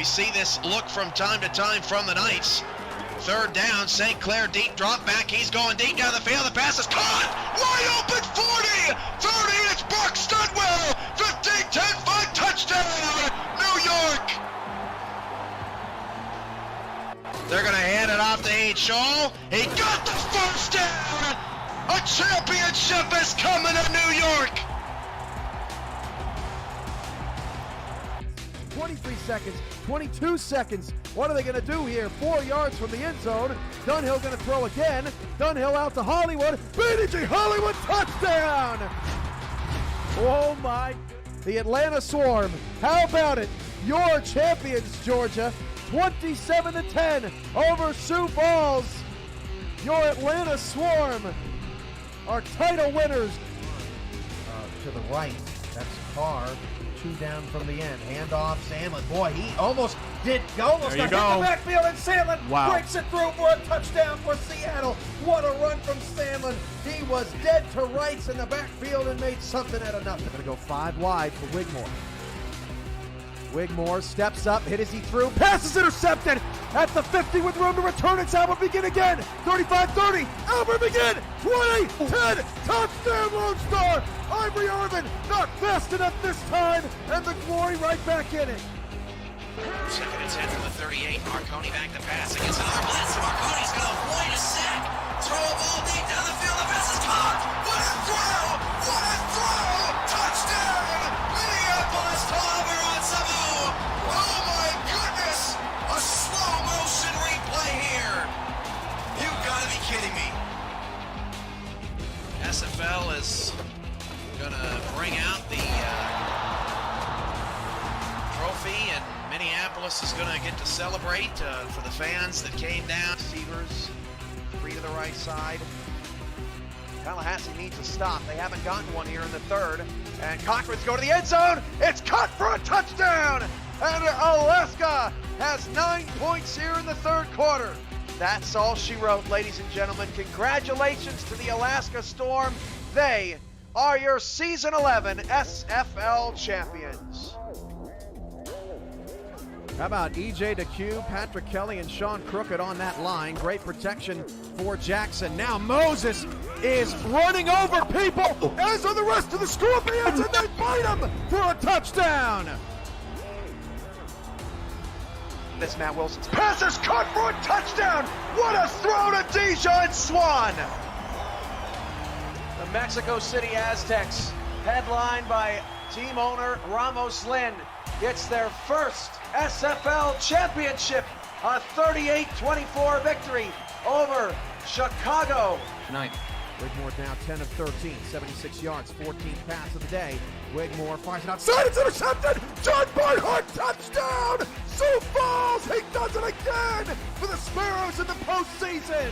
We see this look from time to time from the Knights. Third down, St. Clair deep drop back. He's going deep down the field. The pass is caught. Wide open 40, 30. It's Buck Studwell. 15, 10, 5 touchdown. New York. They're going to hand it off to H. Shaw. He got the first down. A championship is coming to New York. 23 seconds, 22 seconds. What are they going to do here? 4 yards from the end zone. Dunhill going to throw again. Dunhill out to Hollywood. BDG Hollywood touchdown! Oh my. The Atlanta Swarm. How about it? Your champions, Georgia. 27-10 over Sioux Falls. Your Atlanta Swarm are title winners. To the right, that's Carr. 2 down from the end. Handoff, Sandlin. Boy, he almost got hit the backfield, and Sandlin breaks it through for a touchdown for Seattle. What a run from Sandlin. He was dead to rights in the backfield and made something out of nothing. Going to go 5 wide for Wigmore. Wigmore steps up, hit as he threw. Pass is intercepted at the 50 with room to return. It's Albert Begin again. 35-30. Albert Begin. 20, 10. Touchdown, Lone Star. Ivory Irvin not fast enough this time, and the Glory right back in it. Second and 10 from the 38. Marconi back to pass against another blitz. Marconi's going to avoid a sack. Throw a ball deep down the field. The pass is caught. What a throw! What a throw! Touchdown! Minneapolis to Auburn Sabu. Oh my goodness! A slow motion replay here. You've got to be kidding me. SFL is gonna bring out the trophy, and Minneapolis is gonna get to celebrate for the fans that came down. Receivers, 3 to the right side. Tallahassee needs a stop. They haven't gotten one here in the third. And Cochran's go to the end zone. It's caught for a touchdown. And Alaska has 9 points here in the third quarter. That's all she wrote, ladies and gentlemen. Congratulations to the Alaska Storm. They are your Season 11 SFL champions. How about E.J. DeCue, Patrick Kelly, and Sean Crooked on that line. Great protection for Jackson. Now Moses is running over people, as are the rest of the Scorpions, and they fight him for a touchdown. This Matt Wilson's pass is caught for a touchdown. What a throw to Dijon Swan. The Mexico City Aztecs, headlined by team owner Ramos Lin, gets their first SFL championship, a 38-24 victory over Chicago. Tonight, Wigmore now 10 of 13, 76 yards, 14th pass of the day. Wigmore fires it outside, it's intercepted! John Barnhart, touchdown! Sioux Falls, he does it again for the Sparrows in the postseason!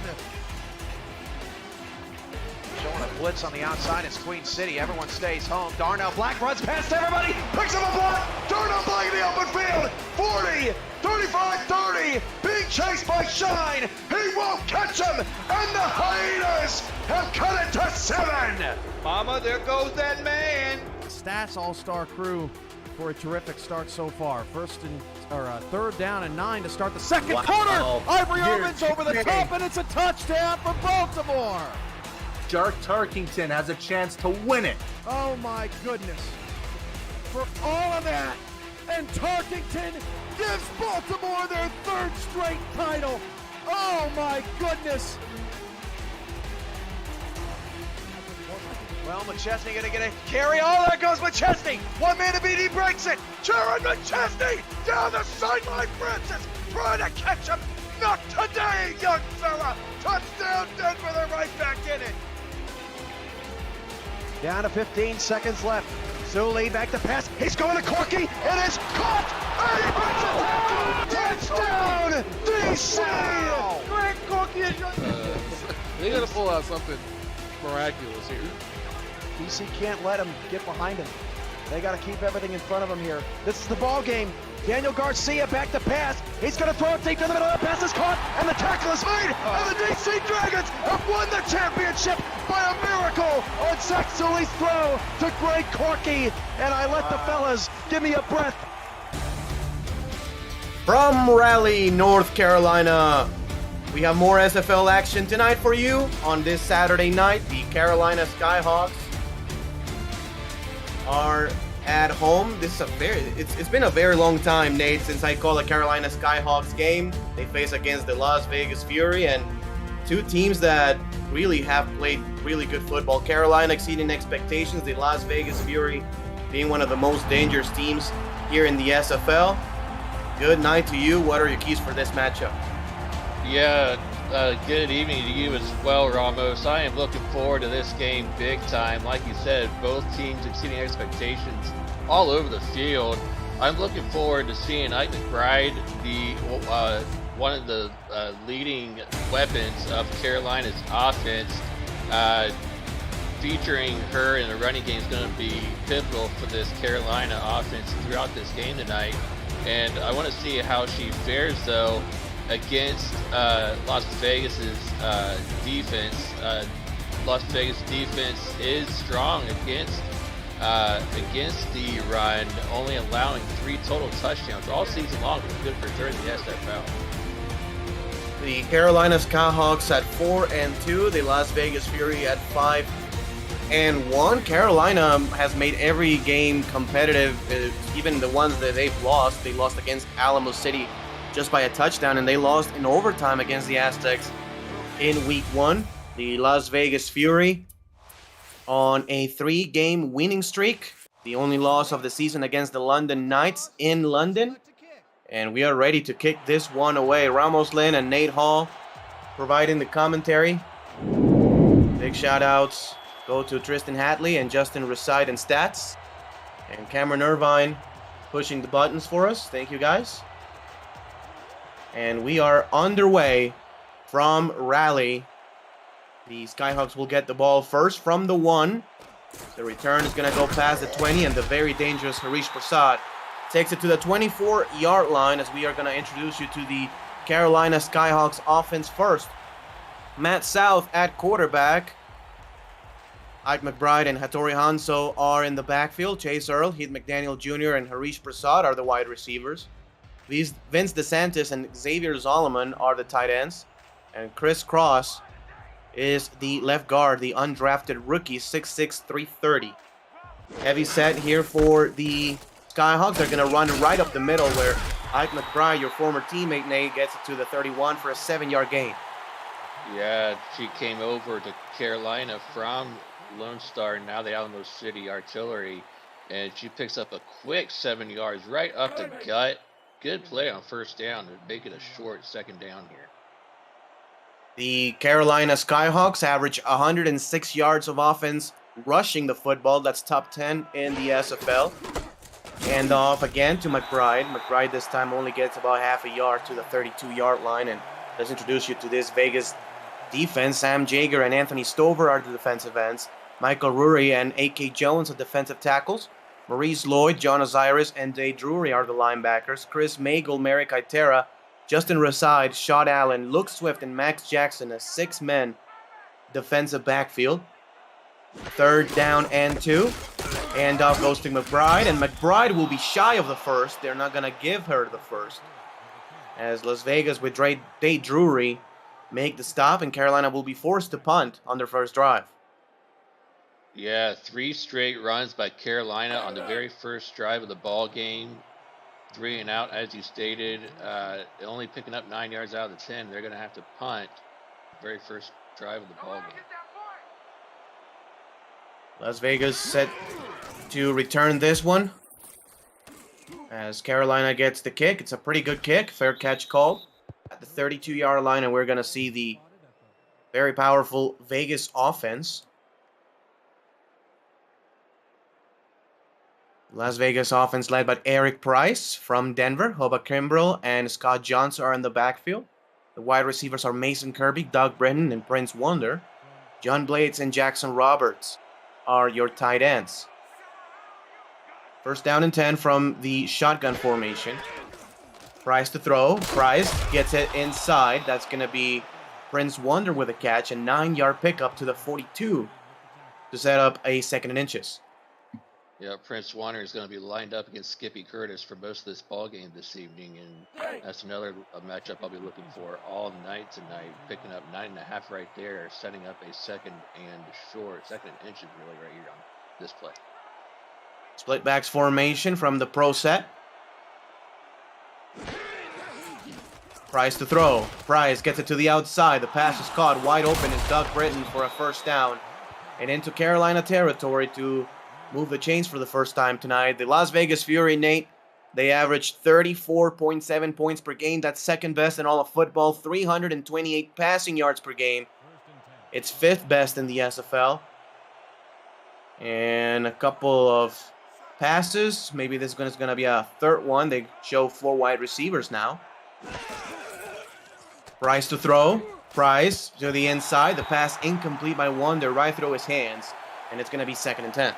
Showing a blitz on the outside, it's Queen City. Everyone stays home. Darnell Black runs past everybody, picks up a block. Darnell Black in the open field. 40, 35, 30. Being chased by Shine. He won't catch him. And the Hyenas have cut it to 7. Mama, there goes that man. Stats all-star crew for a terrific start so far. Third down and 9 to start the second quarter. Ivory Irvin's over the top, and it's a touchdown for Baltimore. Jark Tarkington has a chance to win it. Oh my goodness. For all of that, and Tarkington gives Baltimore their 3rd straight title. Oh my goodness. Well, McChesney gonna get a carry. Oh, there goes McChesney. One man to beat, he breaks it. Jaron McChesney down the sideline. Francis trying to catch him. Not today, young fella. Touchdown, Denver. They're right back in it. Down to 15 seconds left. Sully back to pass. He's going to Corky. It is caught. And he puts it down. DC. Greg Corky. They got to pull out something miraculous here. DC can't let him get behind him. They got to keep everything in front of him here. This is the ball game. Daniel Garcia back to pass. He's going to throw it deep to the middle. The pass is caught, and the tackle is made. And the DC Dragons have won the championship by a miracle on Zach Sully's throw to Greg Corky. And I let the fellas give me a breath. From Raleigh, North Carolina, we have more SFL action tonight for you on this Saturday night. The Carolina Skyhawks are at home. This is it's been a very long time, Nate, since I call a Carolina Skyhawks game. They face against the Las Vegas Fury, and two teams that really have played really good football. Carolina exceeding expectations, the Las Vegas Fury being one of the most dangerous teams here in the SFL. Good night to you. What are your keys for this matchup? Yeah, good evening to you as well, Ramos. I am looking forward to this game big time. Like you said, both teams exceeding expectations all over the field. I'm looking forward to seeing Ike McBride, the one of the leading weapons of Carolina's offense. Featuring her in the running game is going to be pivotal for this Carolina offense throughout this game tonight. And I want to see how she fares, though, against Las Vegas's defense. Las Vegas defense is strong against the run, only allowing 3 total touchdowns all season long. It's good for third in the SFL. The Carolina Skyhawks at 4-2. The Las Vegas Fury at 5-1. Carolina has made every game competitive, even the ones that they've lost. They lost against Alamo City just by a touchdown, and they lost in overtime against the Aztecs in week 1. The Las Vegas Fury on a 3-game winning streak. The only loss of the season against the London Knights in London. And we are ready to kick this one away. Ramos Lynn and Nate Hall providing the commentary. Big shout outs go to Tristan Hatley and Justin Reside and Stats. And Cameron Irvine pushing the buttons for us. Thank you, guys. And we are underway from Raleigh. The Skyhawks will get the ball first from the 1. The return is going to go past the 20, and the very dangerous Harish Prasad takes it to the 24-yard line, as we are going to introduce you to the Carolina Skyhawks offense first. Matt South at quarterback. Ike McBride and Hattori Hanso are in the backfield. Chase Earl, Heath McDaniel Jr., and Harish Prasad are the wide receivers. Vince DeSantis and Xavier Zolomon are the tight ends. And Chris Cross is the left guard, the undrafted rookie, 6'6", 330. Heavy set here for the Skyhawks. They're going to run right up the middle, where Ike McBride, your former teammate, Nate, gets it to the 31 for a 7-yard gain. Yeah, she came over to Carolina from Lone Star, now the Alamo City Artillery, and she picks up a quick 7 yards right up the gut. Good play on first down to make it a short second down here. The Carolina Skyhawks average 106 yards of offense rushing the football. That's top 10 in the SFL. Hand off again to McBride. McBride this time only gets about half a yard to the 32-yard line. And let's introduce you to this Vegas defense. Sam Jager and Anthony Stover are the defensive ends. Michael Rury and A.K. Jones are defensive tackles. Maurice Lloyd, John Osiris, and Day Drury are the linebackers. Chris Magel, Merrick Itera, Justin Reside, Shot Allen, Luke Swift, and Max Jackson, a 6-man defensive backfield. 3rd down and 2. Handoff goes to McBride, and McBride will be shy of the first. They're not going to give her the first, as Las Vegas with Day Drury make the stop, and Carolina will be forced to punt on their first drive. Yeah, 3 straight runs by Carolina on the very first drive of the ball game. 3 and out, as you stated. Only picking up 9 yards out of the 10. They're going to have to punt the very first drive of the ball game. Las Vegas set to return this one, as Carolina gets the kick. It's a pretty good kick. Fair catch called at the 32-yard line, and we're going to see the very powerful Vegas offense. Las Vegas offense led by Eric Price from Denver. Hobart Kimbrell and Scott Johnson are in the backfield. The wide receivers are Mason Kirby, Doug Brennan, and Prince Wonder. John Blades and Jackson Roberts are your tight ends. 1st down and 10 from the shotgun formation. Price to throw. Price gets it inside. That's going to be Prince Wonder with a catch. A 9-yard pickup to the 42 to set up a 2nd and inches. Yeah, Prince Warner is going to be lined up against Skippy Curtis for most of this ball game this evening, and that's another matchup I'll be looking for all night tonight. Picking up 9.5 right there, setting up a second and inches really right here on this play. Split backs formation from the pro set. Price to throw. Price gets it to the outside. The pass is caught wide open. Is Doug Britton for a first down. And into Carolina territory to move the chains for the first time tonight. The Las Vegas Fury, Nate, they averaged 34.7 points per game. That's second best in all of football. 328 passing yards per game. It's fifth best in the SFL. And a couple of passes. Maybe this is going to be a third one. They show 4 wide receivers now. Price to throw. Price to the inside. The pass incomplete by Wonder right through his hands. And it's going to be 2nd and 10.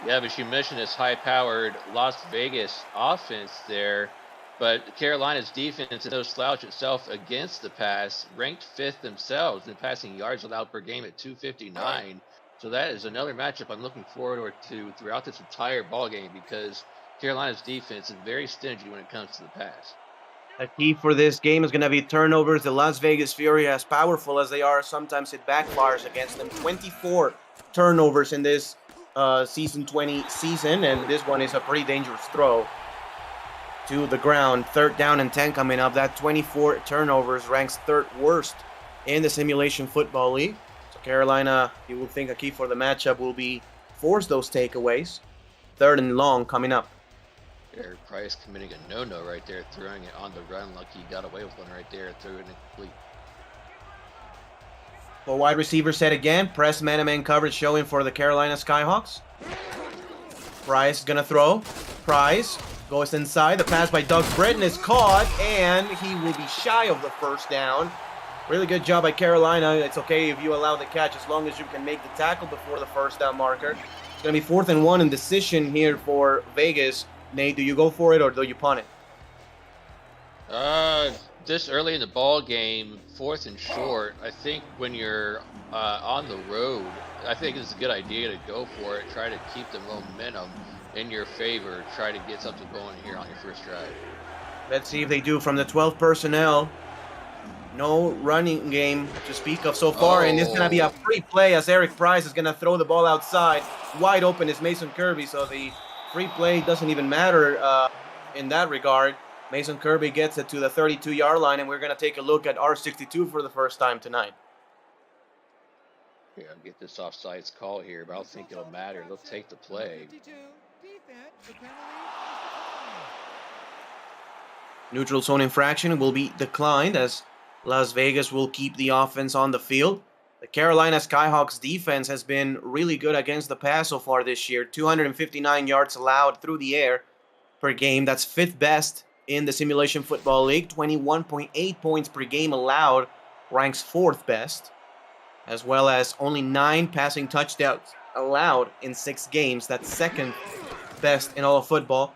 Yeah, but you mentioned this high-powered Las Vegas offense there. But Carolina's defense and no slouch itself against the pass, ranked 5th themselves in passing yards allowed per game at 259. So that is another matchup I'm looking forward to throughout this entire ball game because Carolina's defense is very stingy when it comes to the pass. The key for this game is going to be turnovers. The Las Vegas Fury, as powerful as they are, sometimes it backfires against them. 24 turnovers in this season 20 season, and this one is a pretty dangerous throw to the ground. 3rd down and 10 coming up. That 24 turnovers ranks 3rd worst in the Simulation Football League. So Carolina, you would think a key for the matchup will be force those takeaways. 3rd and long coming up. Eric Price committing a no-no right there, throwing it on the run like he got away with one right there, threw it incomplete. Well, wide receiver set again. Press man-to-man coverage showing for the Carolina Skyhawks. Price gonna throw. Price goes inside. The pass by Doug Britton is caught, and he will be shy of the first down. Really good job by Carolina. It's okay if you allow the catch as long as you can make the tackle before the first down marker. It's gonna be 4th and 1 in decision here for Vegas. Nate, do you go for it or do you punt it? This early in the ball game, 4th and short, I think when you're on the road, I think it's a good idea to go for it. Try to keep the momentum in your favor. Try to get something going here on your first drive. Let's see if they do from the 12 personnel. No running game to speak of so far, and it's going to be a free play as Eric Price is going to throw the ball outside. Wide open is Mason Kirby, so the free play doesn't even matter in that regard. Mason Kirby gets it to the 32-yard line, and we're going to take a look at R62 for the first time tonight. Yeah, I'll get this offsides call here, but I don't think it'll matter. They'll take the play. Neutral zone infraction will be declined as Las Vegas will keep the offense on the field. The Carolina Skyhawks defense has been really good against the pass so far this year. 259 yards allowed through the air per game. That's 5th best in the Simulation Football League. 21.8 points per game allowed ranks 4th best, as well as only 9 passing touchdowns allowed in 6 games. That's 2nd best in all of football.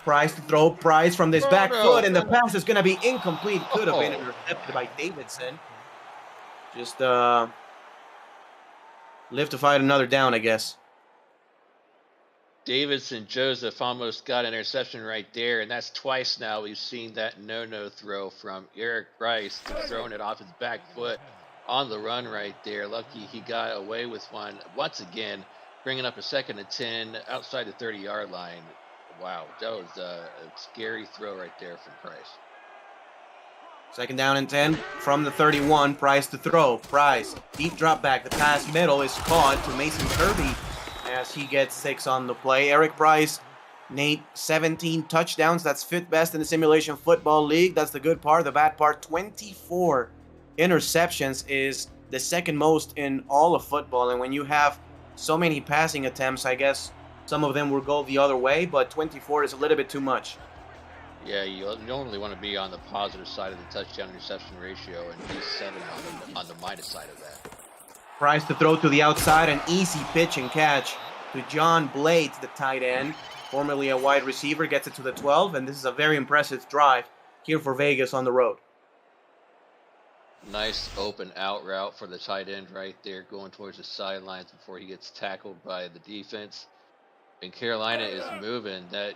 Price to throw. Price from this back foot, and the pass is going to be incomplete. Could have been intercepted by Davidson. Just live to fight another down, I guess. Davidson Joseph almost got an interception right there, and that's twice now we've seen that no-no throw from Eric Price, throwing it off his back foot on the run right there. Lucky he got away with one once again, bringing up a 2nd and 10 outside the 30-yard line. Wow, that was a scary throw right there from Price. 2nd down and 10 from the 31. Price to throw. Price, deep drop back. The pass middle is caught to Mason Kirby as he gets 6 on the play. Eric Price, Nate, 17 touchdowns. That's 5th best in the Simulation Football League. That's the good part. The bad part, 24 interceptions is the 2nd most in all of football. And when you have so many passing attempts, I guess some of them will go the other way, but 24 is a little bit too much. Yeah, you normally want to be on the positive side of the touchdown interception ratio, and he's 7 on the minus side of that. Price to throw to the outside, an easy pitch and catch to John Blades, the tight end, formerly a wide receiver, gets it to the 12, and this is a very impressive drive here for Vegas on the road. Nice open out route for the tight end right there, going towards the sidelines before he gets tackled by the defense. and Carolina is moving. That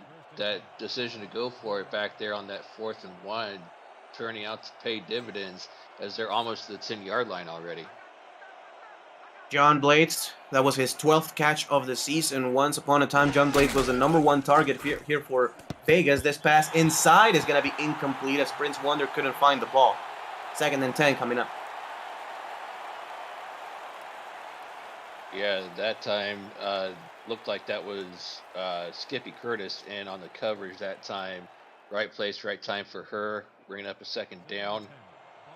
decision to go for it back there on that 4th and 1, turning out to pay dividends as they're almost to the 10-yard line already. John Blades, that was his 12th catch of the season. Once upon a time, John Blades was the #1 target here for Vegas. This pass inside is going to be incomplete as Prince Wonder couldn't find the ball. 2nd and 10 coming up. Yeah, that time looked like that was Skippy Curtis in on the coverage that time. Right place, right time for her. Bringing up a 2nd down.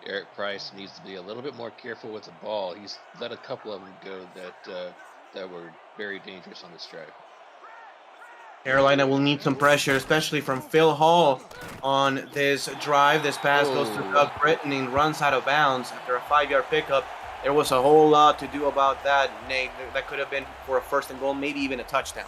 Eric Price needs to be a little bit more careful with the ball. He's let a couple of them go that were very dangerous on this drive. Carolina will need some pressure, especially from Phil Hall on this drive. This pass goes to Doug Britton and runs out of bounds after a 5-yard pickup. There was a whole lot to do about that, Nate. That could have been for a 1st and goal, maybe even a touchdown.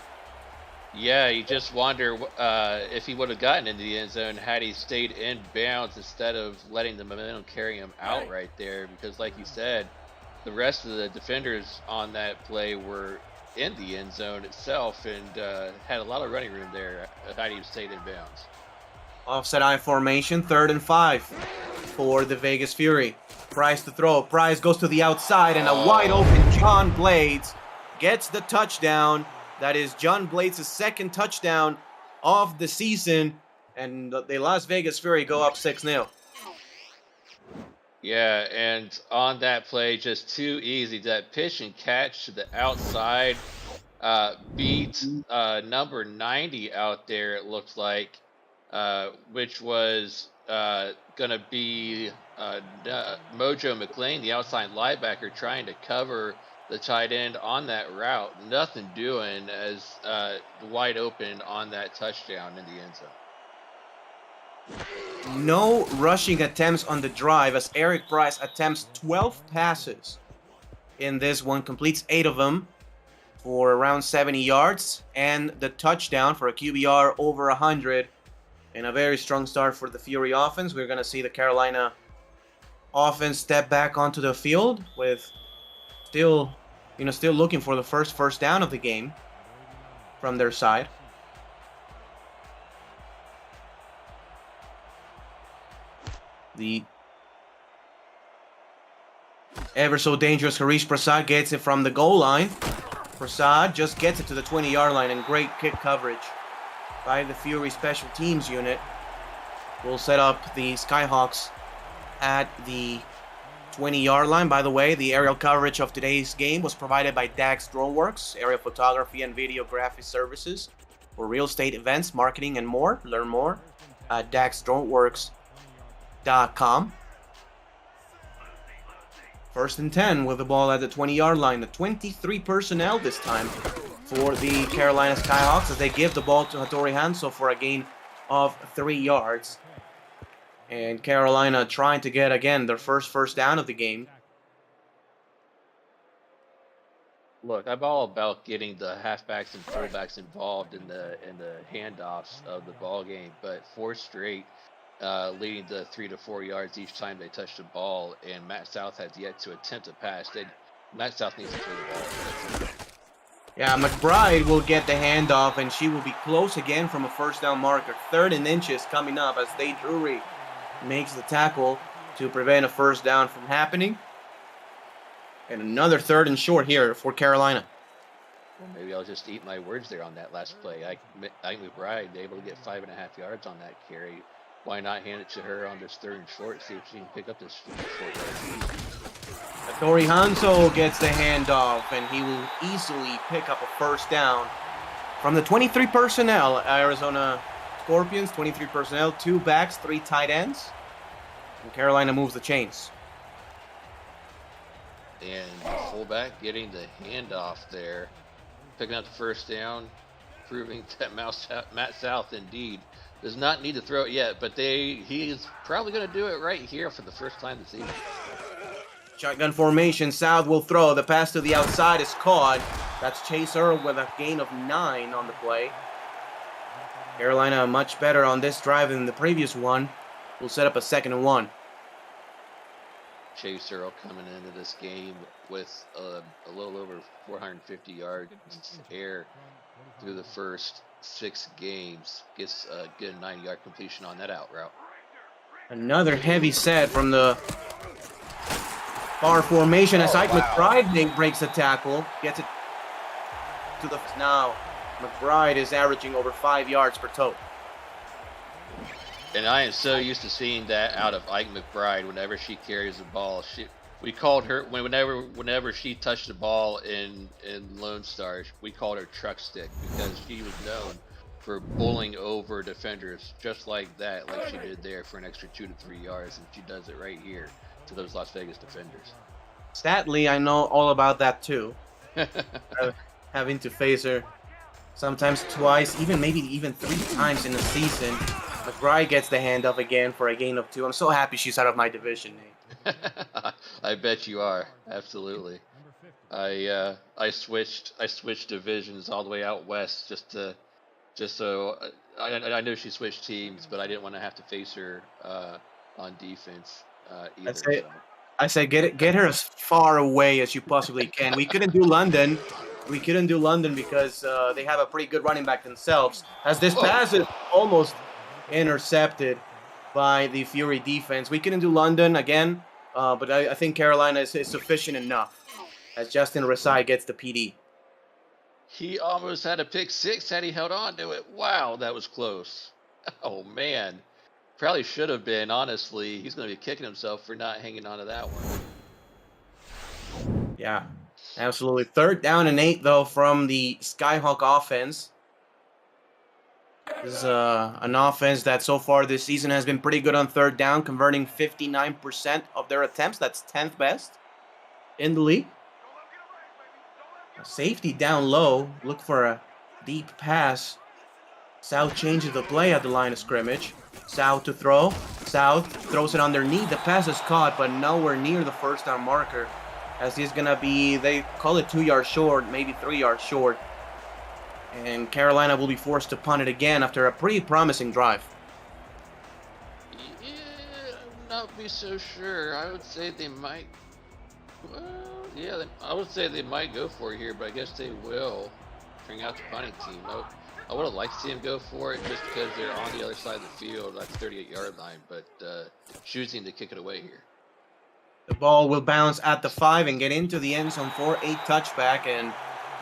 Yeah, you just wonder if he would have gotten into the end zone had he stayed in bounds instead of letting the momentum carry him out right there. Because like you said, the rest of the defenders on that play were in the end zone itself and had a lot of running room there had he stayed in bounds. Offset I formation, 3rd and 5 for the Vegas Fury. Price to throw. Price goes to the outside and a wide open John Blades gets the touchdown. That is John Blades' 2nd touchdown of the season, and the Las Vegas Fury go up 6-0. Yeah, and on that play, just too easy. That pitch and catch to the outside beat number 90 out there, it looked like, which was going to be Mojo McLean, the outside linebacker, trying to cover the tight end on that route. Nothing doing as wide open on that touchdown in the end zone. No rushing attempts on the drive as Eric Price attempts 12 passes in this one, completes 8 of them for around 70 yards, and the touchdown for a QBR over 100, and a very strong start for the Fury offense. We're going to see the Carolina offense step back onto the field with still looking for the first down of the game from their side. The ever so dangerous Harish Prasad gets it from the goal line. Prasad just gets it to the 20-yard line, and great kick coverage by the Fury special teams unit will set up the Skyhawks at the 20-yard line. By the way, the aerial coverage of today's game was provided by Dax Droneworks, aerial photography and videography services for real estate events, marketing, and more. Learn more at daxdroneworks.com. 1st and 10 with the ball at the 20-yard line. The 23 personnel this time for the Carolina Skyhawks as they give the ball to Hattori Hanso for a gain of 3 yards. And Carolina trying to get, again, their first down of the game. Look, I'm all about getting the halfbacks and fullbacks involved in the handoffs of the ball game, but 4 straight leading to 3 to 4 yards each time they touch the ball, and Matt South has yet to attempt a pass. Matt South needs to throw the ball. Yeah, McBride will get the handoff, and she will be close again from a first down marker. 3rd and inches coming up as Dave Drury makes the tackle to prevent a first down from happening. And another 3rd and short here for Carolina. Well, maybe I'll just eat my words there on that last play. I McBride able to get 5.5 yards on that carry. Why not hand it to her on this 3rd and short, see if she can pick up this short yard. Hattori Hanso gets the handoff, and he will easily pick up a first down from the 23 personnel. Arizona Scorpions, 23 personnel, 2 backs, 3 tight ends. And Carolina moves the chains. And the fullback getting the handoff there, picking up the first down, proving that Matt South indeed does not need to throw it yet, but he is probably going to do it right here for the first time this evening. Shotgun formation, South will throw. The pass to the outside is caught. That's Chase Earl with a gain of 9 on the play. Carolina much better on this drive than the previous one. Will set up a 2nd and 1. Chase Earl coming into this game with a little over 450 yards air through the first 6 games. Gets a good 90-yard completion on that out route. Another heavy set from the far formation as Ike McBride breaks a tackle. Gets it to the... Now, McBride is averaging over 5 yards per toe. And I am so used to seeing that out of Ike McBride whenever she carries the ball. We called her whenever she touched the ball in Lone Star, we called her truck stick because she was known for bowling over defenders just like that, like she did there for an extra 2 to 3 yards, and she does it right here to those Las Vegas defenders. Sadly, I know all about that too. Having to face her sometimes twice, maybe even 3 times in a season. McBride gets the handoff again for a gain of 2. I'm so happy she's out of my division, Nate. I bet you are. Absolutely. I switched divisions all the way out west just so I know she switched teams, but I didn't want to have to face her on defense either. I say get her as far away as you possibly can. We couldn't do London. Because they have a pretty good running back themselves. As this pass is almost intercepted by the Fury defense. We couldn't do London again, but I think Carolina is sufficient enough as Justin Rasai gets the PD. He almost had a pick 6 had he held on to it. Wow, that was close. Oh, man. Probably should have been, honestly. He's going to be kicking himself for not hanging on to that one. Yeah, absolutely. 3rd down and 8, though, from the Skyhawk offense. This is an offense that so far this season has been pretty good on 3rd down, converting 59% of their attempts. That's 10th best in the league. A safety down low. Look for a deep pass. South changes the play at the line of scrimmage. South to throw. South throws it underneath. The pass is caught, but nowhere near the 1st down marker. As he's going to be, they call it 2 yards short, maybe 3 yards short. And Carolina will be forced to punt it again after a pretty promising drive. Yeah, I'm not be so sure. I would say they might. Well, yeah, I would say they might go for it here, but I guess they will bring out the punting team. I would have liked to see them go for it just because they're on the other side of the field. That's 38-yard line, but choosing to kick it away here. The ball will bounce at the 5 and get into the end zone for a touchback, and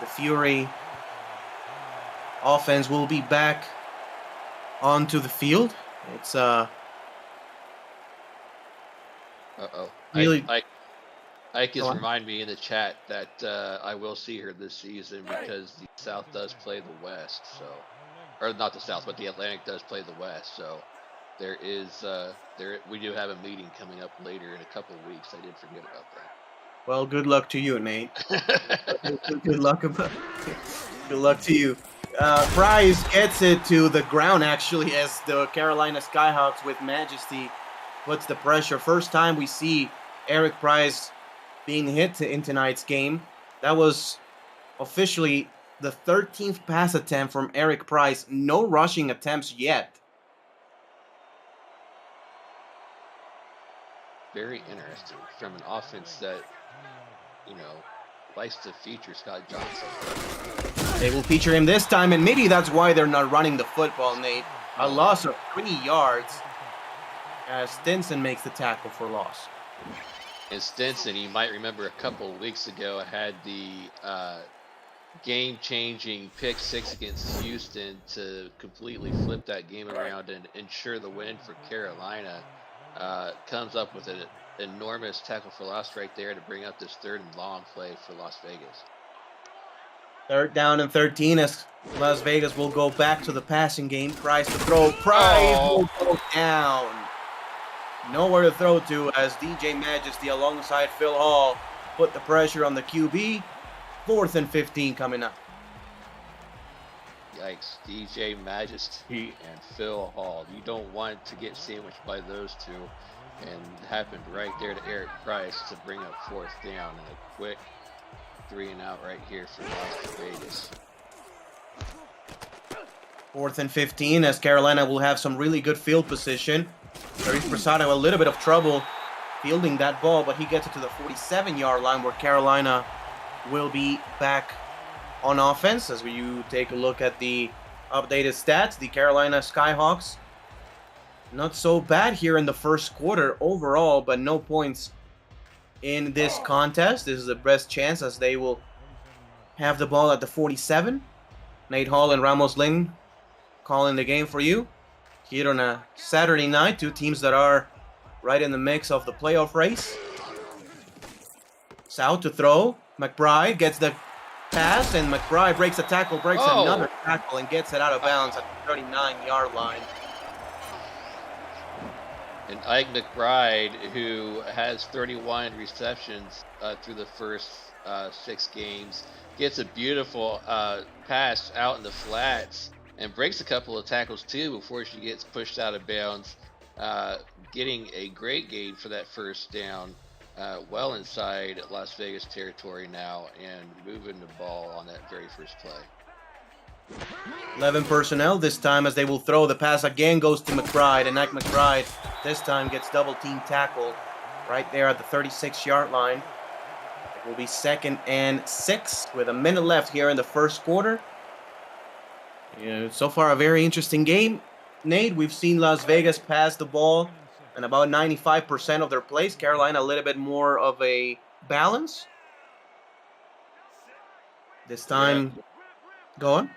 the Fury offense will be back onto the field. It's really. Ike is remind me in the chat that I will see her this season because the South does play the West, so, or not the South, but the Atlantic does play the West. So there is we do have a meeting coming up later in a couple of weeks. I did forget about that. Well, good luck to you, Nate. Good luck to you. Price gets it to the ground, actually, as the Carolina Skyhawks with majesty puts the pressure. First time we see Eric Price being hit in tonight's game. That was officially the 13th pass attempt from Eric Price. No rushing attempts yet. Very interesting from an offense that, likes to feature Scott Johnson. They will feature him this time, and maybe that's why they're not running the football, Nate. A loss of 3 yards as Stinson makes the tackle for loss. And Stinson, you might remember a couple of weeks ago, had the game-changing pick 6 against Houston to completely flip that game around and ensure the win for Carolina. Comes up with an enormous tackle for loss right there to bring up this 3rd and long play for Las Vegas. 3rd down and 13 as Las Vegas will go back to the passing game. Price to throw. Price will go down. Nowhere to throw to as DJ Majesty alongside Phil Hall put the pressure on the QB. 4th and 15 coming up. Yikes. DJ Majesty and Phil Hall. You don't want to get sandwiched by those two. And it happened right there to Eric Price to bring up 4th down. And a quick 3 and out right here for Las Vegas. 4th and 15 as Carolina will have some really good field position. Tariq Prasad a little bit of trouble fielding that ball, but he gets it to the 47-yard line where Carolina will be back on offense. As you take a look at the updated stats, the Carolina Skyhawks, not so bad here in the first quarter overall, but no points in this contest. This is the best chance as they will have the ball at the 47. Nate Hall and Ramos Lin calling the game for you here on a Saturday night. Two teams that are right in the mix of the playoff race. South to throw. McBride gets the pass, and McBride breaks a tackle, breaks another tackle, and gets it out of bounds at the 39-yard line. And Ike McBride, who has 31 receptions through the first 6 games, gets a beautiful pass out in the flats and breaks a couple of tackles too before she gets pushed out of bounds, getting a great gain for that first down, well inside Las Vegas territory now, and moving the ball on that very first play. 11 personnel this time as they will throw. The pass again goes to McBride, and Ike McBride this time gets double team tackled right there at the 36-yard line. It will be 2nd and 6 with a minute left here in the first quarter. So far a very interesting game. Nate, we've seen Las Vegas pass the ball in about 95% of their plays. Carolina a little bit more of a balance. This time, go on.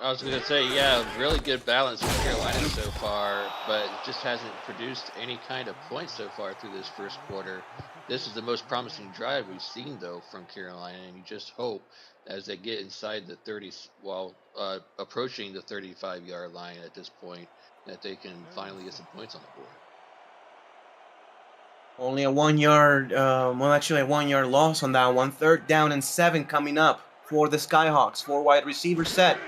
I was going to say, yeah, really good balance for Carolina so far, but it just hasn't produced any kind of points so far through this first quarter. This is the most promising drive we've seen, though, from Carolina, and you just hope as they get inside the 30, approaching the 35-yard line at this point, that they can finally get some points on the board. Only a 1 yard, a 1 yard loss on that one. 3rd down and 7 coming up for the Skyhawks. 4 wide receivers set.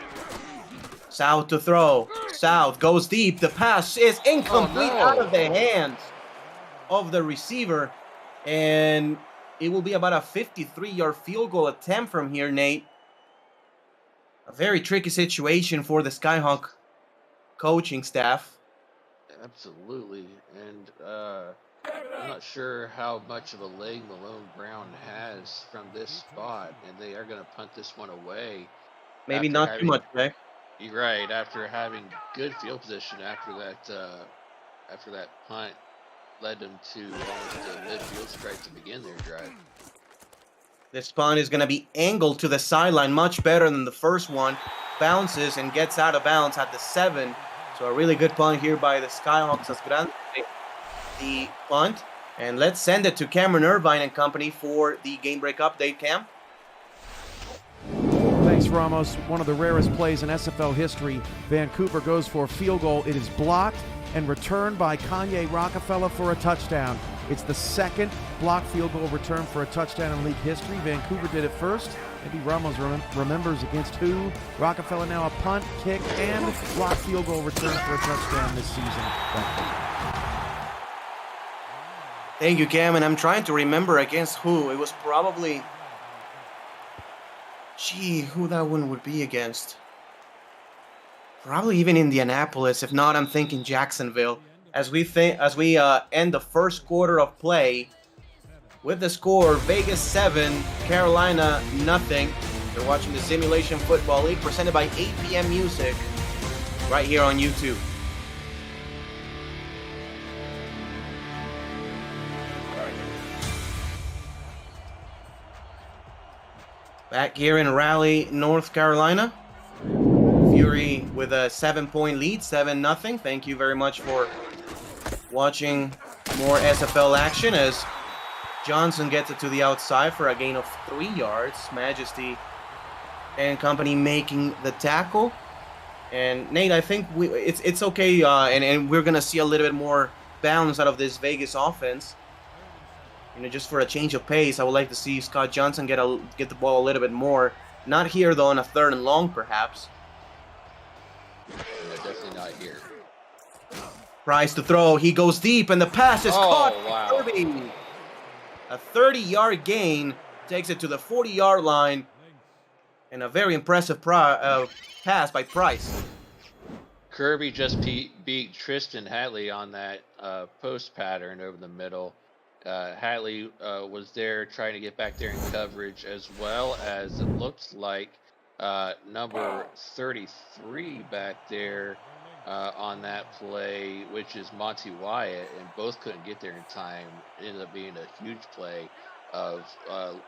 South to throw. South goes deep. The pass is incomplete out of the hands of the receiver. And it will be about a 53-yard field goal attempt from here, Nate. A very tricky situation for the Skyhawk coaching staff. Absolutely. And I'm not sure how much of a leg Malone Brown has from this spot, and they are going to punt this one away. Maybe not too much, right? You're right. After having good field position after that punt led them to almost a midfield strike to begin their drive. This punt is going to be angled to the sideline, much better than the first one. Bounces and gets out of bounds at the 7. So a really good punt here by the Skyhawks as Grande the punt. And let's send it to Cameron Irvine and company for the game break update, Cam. Thanks, Ramos. One of the rarest plays in SFL history. Vancouver goes for a field goal. It is blocked and returned by Kanye Rockefeller for a touchdown. It's the 2nd blocked field goal return for a touchdown in league history. Vancouver did it first. Maybe Ramos remembers against who. Rockefeller now a punt, kick, and blocked field goal return for a touchdown this season. Thank you, Cam. And I'm trying to remember against who. It was probably... who that one would be against? Probably even Indianapolis. If not, I'm thinking Jacksonville. As we end the first quarter of play with the score: Vegas 7, Carolina nothing. You're watching the Simulation Football League presented by 8 PM Music right here on YouTube. Back here in Raleigh, North Carolina. Fury with a 7-point lead, 7-0. Thank you very much for watching more SFL action as Johnson gets it to the outside for a gain of 3 yards. Majesty and company making the tackle. And Nate, I think it's okay, and we're gonna see a little bit more balance out of this Vegas offense. Just for a change of pace, I would like to see Scott Johnson get the ball a little bit more. Not here though, on a 3rd and long, perhaps. No, definitely not here. Price to throw. He goes deep, and the pass is caught. Wow. Kirby. A 30-yard gain takes it to the 40-yard line, and a very impressive pass by Price. Kirby just beat Tristan Hatley on that post pattern over the middle. Hatley was there trying to get back there in coverage, as well as it looked like number 33 back there on that play, which is Monty Wyatt, and both couldn't get there in time. It ended up being a huge play of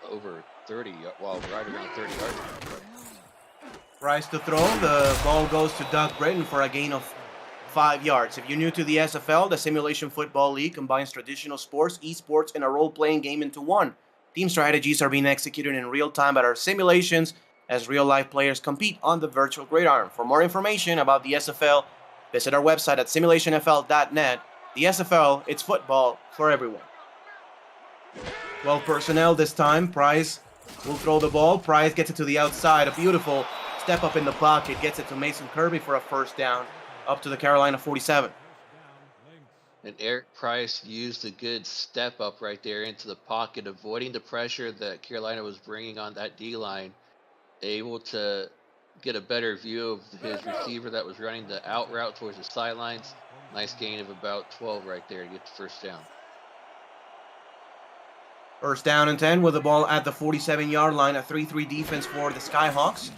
over 30, well, right around 30 yards. Price to throw. The ball goes to Doug Britton for a gain of 5 yards. If you're new to the SFL, the Simulation Football League combines traditional sports, esports, and a role-playing game into one. Team strategies are being executed in real time at our simulations as real-life players compete on the virtual gridiron. For more information about the SFL, visit our website at simulationfl.net. The SFL, it's football for everyone. 12 personnel this time. Price will throw the ball. Price gets it to the outside. A beautiful step up in the pocket. Gets it to Mason Kirby for a first down. Up to the Carolina 47. And Eric Price used a good step up right there into the pocket, avoiding the pressure that Carolina was bringing on that D-line. Able to get a better view of his receiver that was running the out route towards the sidelines. Nice gain of about 12 right there to get the first down. First down and 10 with the ball at the 47-yard line. A 3-3 defense for the Skyhawks.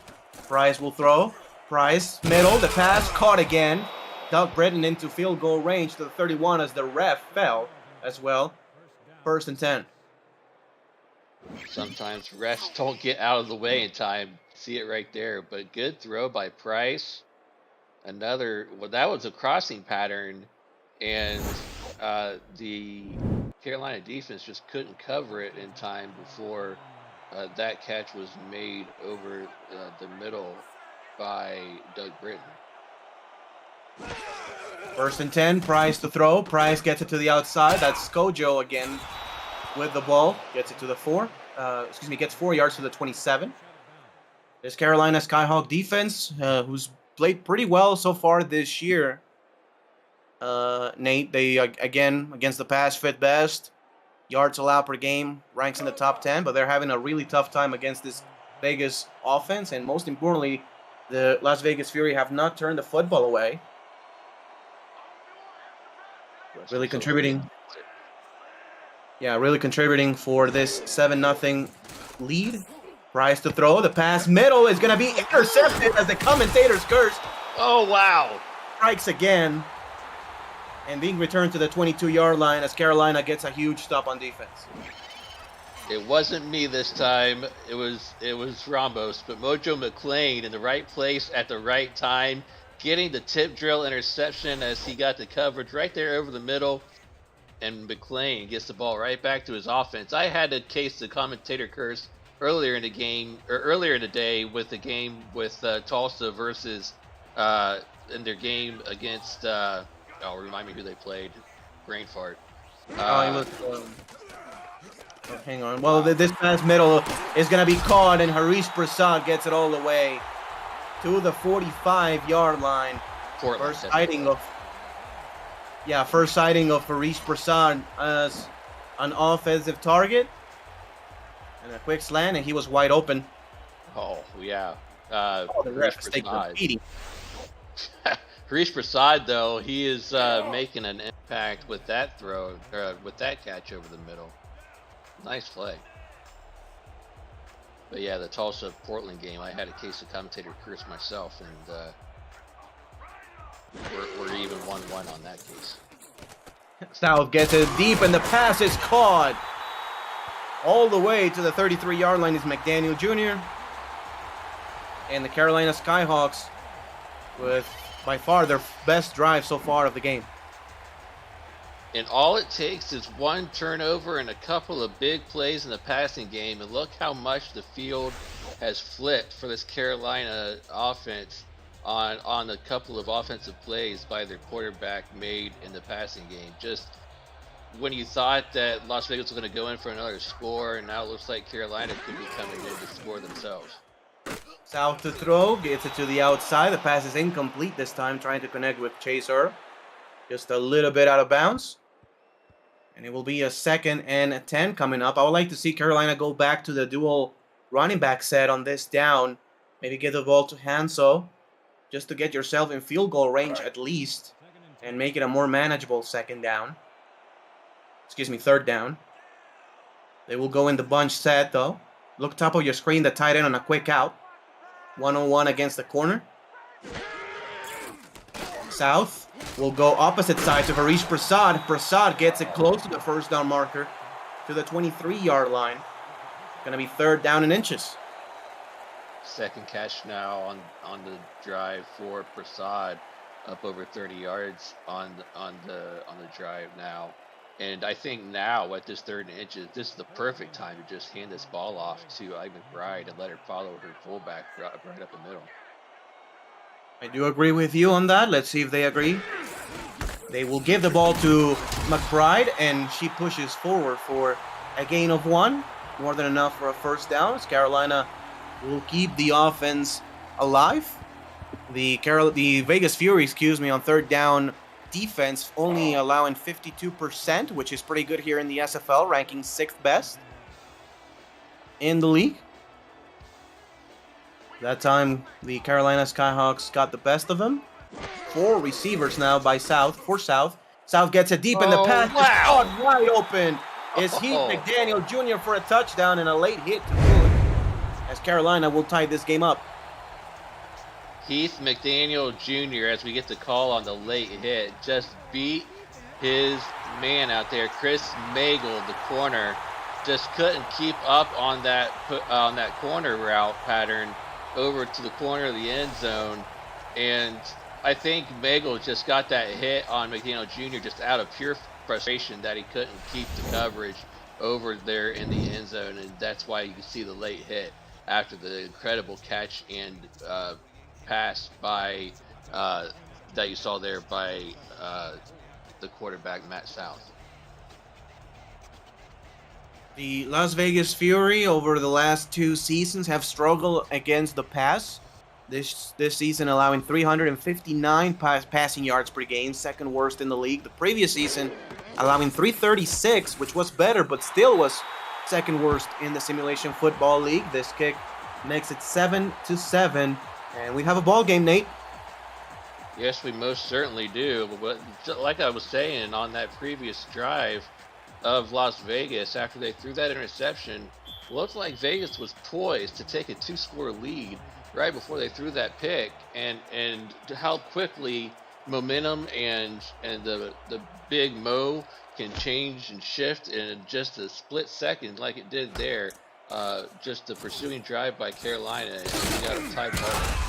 Price will throw. Price, middle, the pass, caught again. Doug Britton into field goal range to the 31 as the ref fell as well. First and 10. Sometimes refs don't get out of the way in time. See it right there, but good throw by Price. Another, well, that was a crossing pattern, and the Carolina defense just couldn't cover it in time before that catch was made over the middle by Doug Britton. First and 10, Price to throw. Price gets it to the outside. That's Skojo again with the ball. Gets it to the gets 4 yards to the 27. This Carolina Skyhawk defense, who's played pretty well so far this year. Nate, they again against the pass fit best. Yards allowed per game ranks in the top 10, but they're having a really tough time against this Vegas offense, and most importantly, the Las Vegas Fury have not turned the football away. Really contributing. Yeah, really contributing for this 7-0 lead. Price to throw. The pass middle is going to be intercepted as the commentators curse. Oh, wow. Strikes again. And being returned to the 22-yard line as Carolina gets a huge stop on defense. It wasn't me this time. It was Rambos, but Mojo McClain in the right place at the right time, getting the tip drill interception as he got the coverage right there over the middle, and McClain gets the ball right back to his offense. I had to case the commentator curse earlier in the game, or earlier in the day with the game with Tulsa versus in their game against remind me who they played. Brain fart. Hang on. Well, this pass middle is going to be caught, and Harish Prasad gets it all the way to the 45-yard line. First sighting of Harish Prasad as an offensive target. And a quick slant, and he was wide open. Oh, yeah. The ref is taking a beating. Harish Prasad, though, he is making an impact with that throw, with that catch over the middle. Nice play. But yeah, the Tulsa-Portland game, I had a case of commentator curse myself, and we're even 1-1 on that case. South gets it deep, and the pass is caught. All the way to the 33-yard line is McDaniel Jr. And the Carolina Skyhawks with, by far, their best drive so far of the game. And all it takes is one turnover and a couple of big plays in the passing game, and look how much the field has flipped for this Carolina offense on a couple of offensive plays by their quarterback made in the passing game. Just when you thought that Las Vegas was going to go in for another score, and now it looks like Carolina could be coming in to score themselves. South to throw, gets it to the outside. The pass is incomplete this time, trying to connect with Chaser. Just a little bit out of bounds. And it will be a 2nd and 10 coming up. I would like to see Carolina go back to the dual running back set on this down. Maybe get the ball to Hanso, just to get yourself in field goal range at least, and make it a more manageable 3rd down. They will go in the bunch set, though. Look top of your screen, the tight end on a quick out. 1-on-1 against the corner. South will go opposite side to Harish Prasad. Prasad gets it close to the first down marker to the 23-yard line. Gonna be 3rd down and inches. Second catch now on the drive for Prasad, up over 30 yards on the drive now. And I think now at this 3rd and inches, this is the perfect time to just hand this ball off to Ike McBride and let her follow her fullback right up the middle. I do agree with you on that. Let's see if they agree. They will give the ball to McBride, and she pushes forward for a gain of 1. More than enough for a 1st down. Carolina will keep the offense alive. The Vegas Fury, on 3rd down defense only allowing 52%, which is pretty good here in the SFL, ranking 6th best in the league. That time, the Carolina Skyhawks got the best of them. 4 receivers now by South for South. South gets it deep in the pass. Wow. It's caught wide open. Is Heath McDaniel Jr. for a touchdown and a late hit to good, as Carolina will tie this game up. Heath McDaniel Jr., as we get the call on the late hit, just beat his man out there. Chris Magel, the corner, just couldn't keep up on that corner route pattern over to the corner of the end zone. And I think Magel just got that hit on McDaniel Jr. just out of pure frustration that he couldn't keep the coverage over there in the end zone. And that's why you can see the late hit after the incredible catch and pass by that you saw there by the quarterback Matt South. The Las Vegas Fury over the last 2 seasons have struggled against the pass. This season allowing 359 passing yards per game, 2nd worst in the league. The previous season allowing 336, which was better, but still was 2nd worst in the Simulation Football League. This kick makes it 7-7. And we have a ball game, Nate. Yes, we most certainly do. But like I was saying on that previous drive of Las Vegas, after they threw that interception, looked like Vegas was poised to take a 2-score lead right before they threw that pick, and how quickly momentum and the big Mo can change and shift in just a split second, like it did there. Just the pursuing drive by Carolina, and we got a tie ball.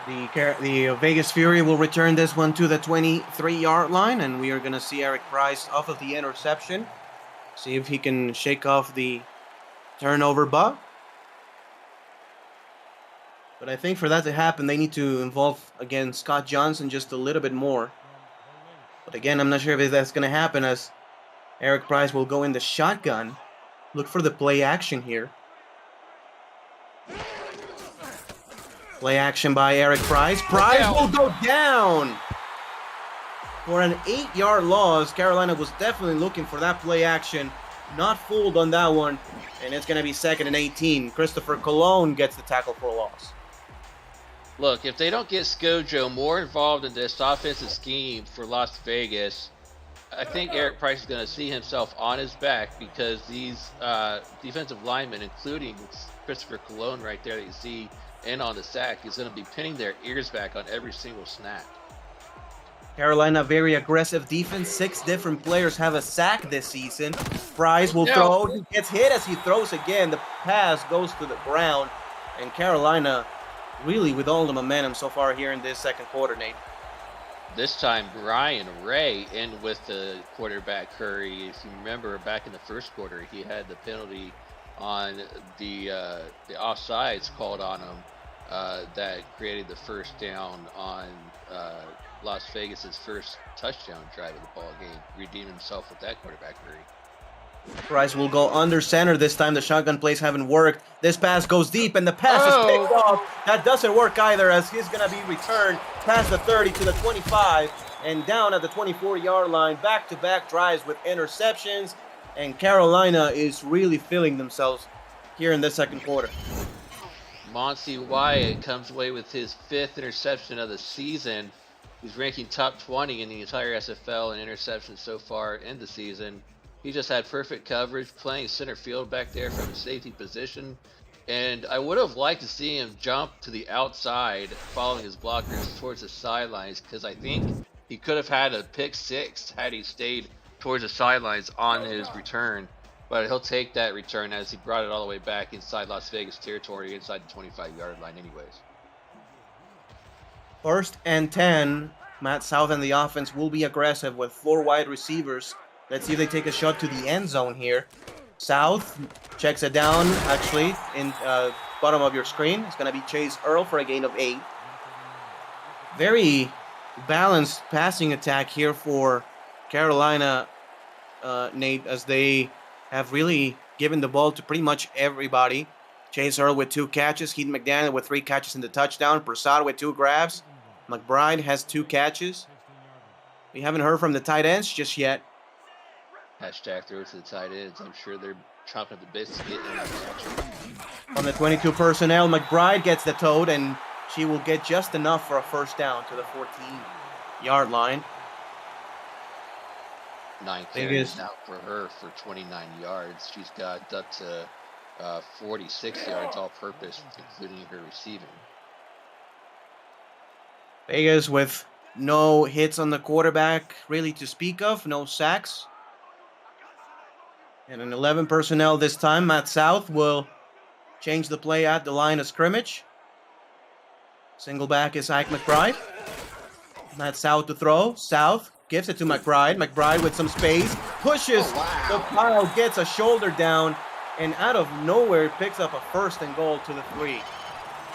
The Vegas Fury will return this one to the 23-yard line, and we are going to see Eric Price off of the interception. See if he can shake off the turnover bug. But I think for that to happen, they need to involve, again, Scott Johnson just a little bit more. But again, I'm not sure if that's going to happen, as Eric Price will go in the shotgun. Look for the play action here. Play action by Eric Price. Price will go down for an 8-yard loss. Carolina was definitely looking for that play action. Not fooled on that one. And it's going to be 2nd and 18. Christopher Colon gets the tackle for a loss. Look, if they don't get Scojo more involved in this offensive scheme for Las Vegas, I think Eric Price is going to see himself on his back, because these defensive linemen, including Christopher Colon right there that you see in on the sack, is going to be pinning their ears back on every single snap. Carolina, very aggressive defense. 6 different players have a sack this season. Price will throw. He gets hit as he throws again. The pass goes to the ground. And Carolina really with all the momentum so far here in this 2nd quarter, Nate. This time, Brian Ray in with the quarterback Curry. If you remember back in the 1st quarter, he had the penalty on the offsides called on him that created the 1st down on Las Vegas's first touchdown drive of the ball game. Redeemed himself with that quarterback Curry. Price will go under center this time. The shotgun plays haven't worked. This pass goes deep, and the pass is picked off. That doesn't work either, as he's going to be returned past the 30 to the 25 and down at the 24-yard line. Back-to-back drives with interceptions, and Carolina is really feeling themselves here in the 2nd quarter. Monty Wyatt comes away with his 5th interception of the season. He's ranking top 20 in the entire SFL in interceptions so far in the season. He just had perfect coverage, playing center field back there from a safety position. And I would have liked to see him jump to the outside, following his blockers towards the sidelines, because I think he could have had a pick six had he stayed towards the sidelines on his return. But he'll take that return as he brought it all the way back inside Las Vegas territory, inside the 25-yard line anyways. 1st and 10. Matt South and the offense will be aggressive with 4 wide receivers. Let's see if they take a shot to the end zone here. South checks it down, actually, in bottom of your screen. It's going to be Chase Earl for a gain of 8. Very balanced passing attack here for Carolina, Nate, as they have really given the ball to pretty much everybody. Chase Earl with 2 catches. Heath McDaniel with 3 catches in the touchdown. Prasad with 2 grabs. McBride has 2 catches. We haven't heard from the tight ends just yet. Hashtag throw to the tight ends. I'm sure they're chopping at the bits to get in that action. On the 22 personnel, McBride gets the toad, and she will get just enough for a first down to the 14-yard line. 9 carries now for her for 29 yards. She's got up to 46 yards all purpose, including her receiving. Vegas with no hits on the quarterback really to speak of, no sacks. And an 11 personnel this time. Matt South will change the play at the line of scrimmage. Single back is Ike McBride. Matt South to throw. South gives it to McBride. McBride with some space. Pushes the pile, gets a shoulder down, and out of nowhere picks up a 1st and goal to the 3.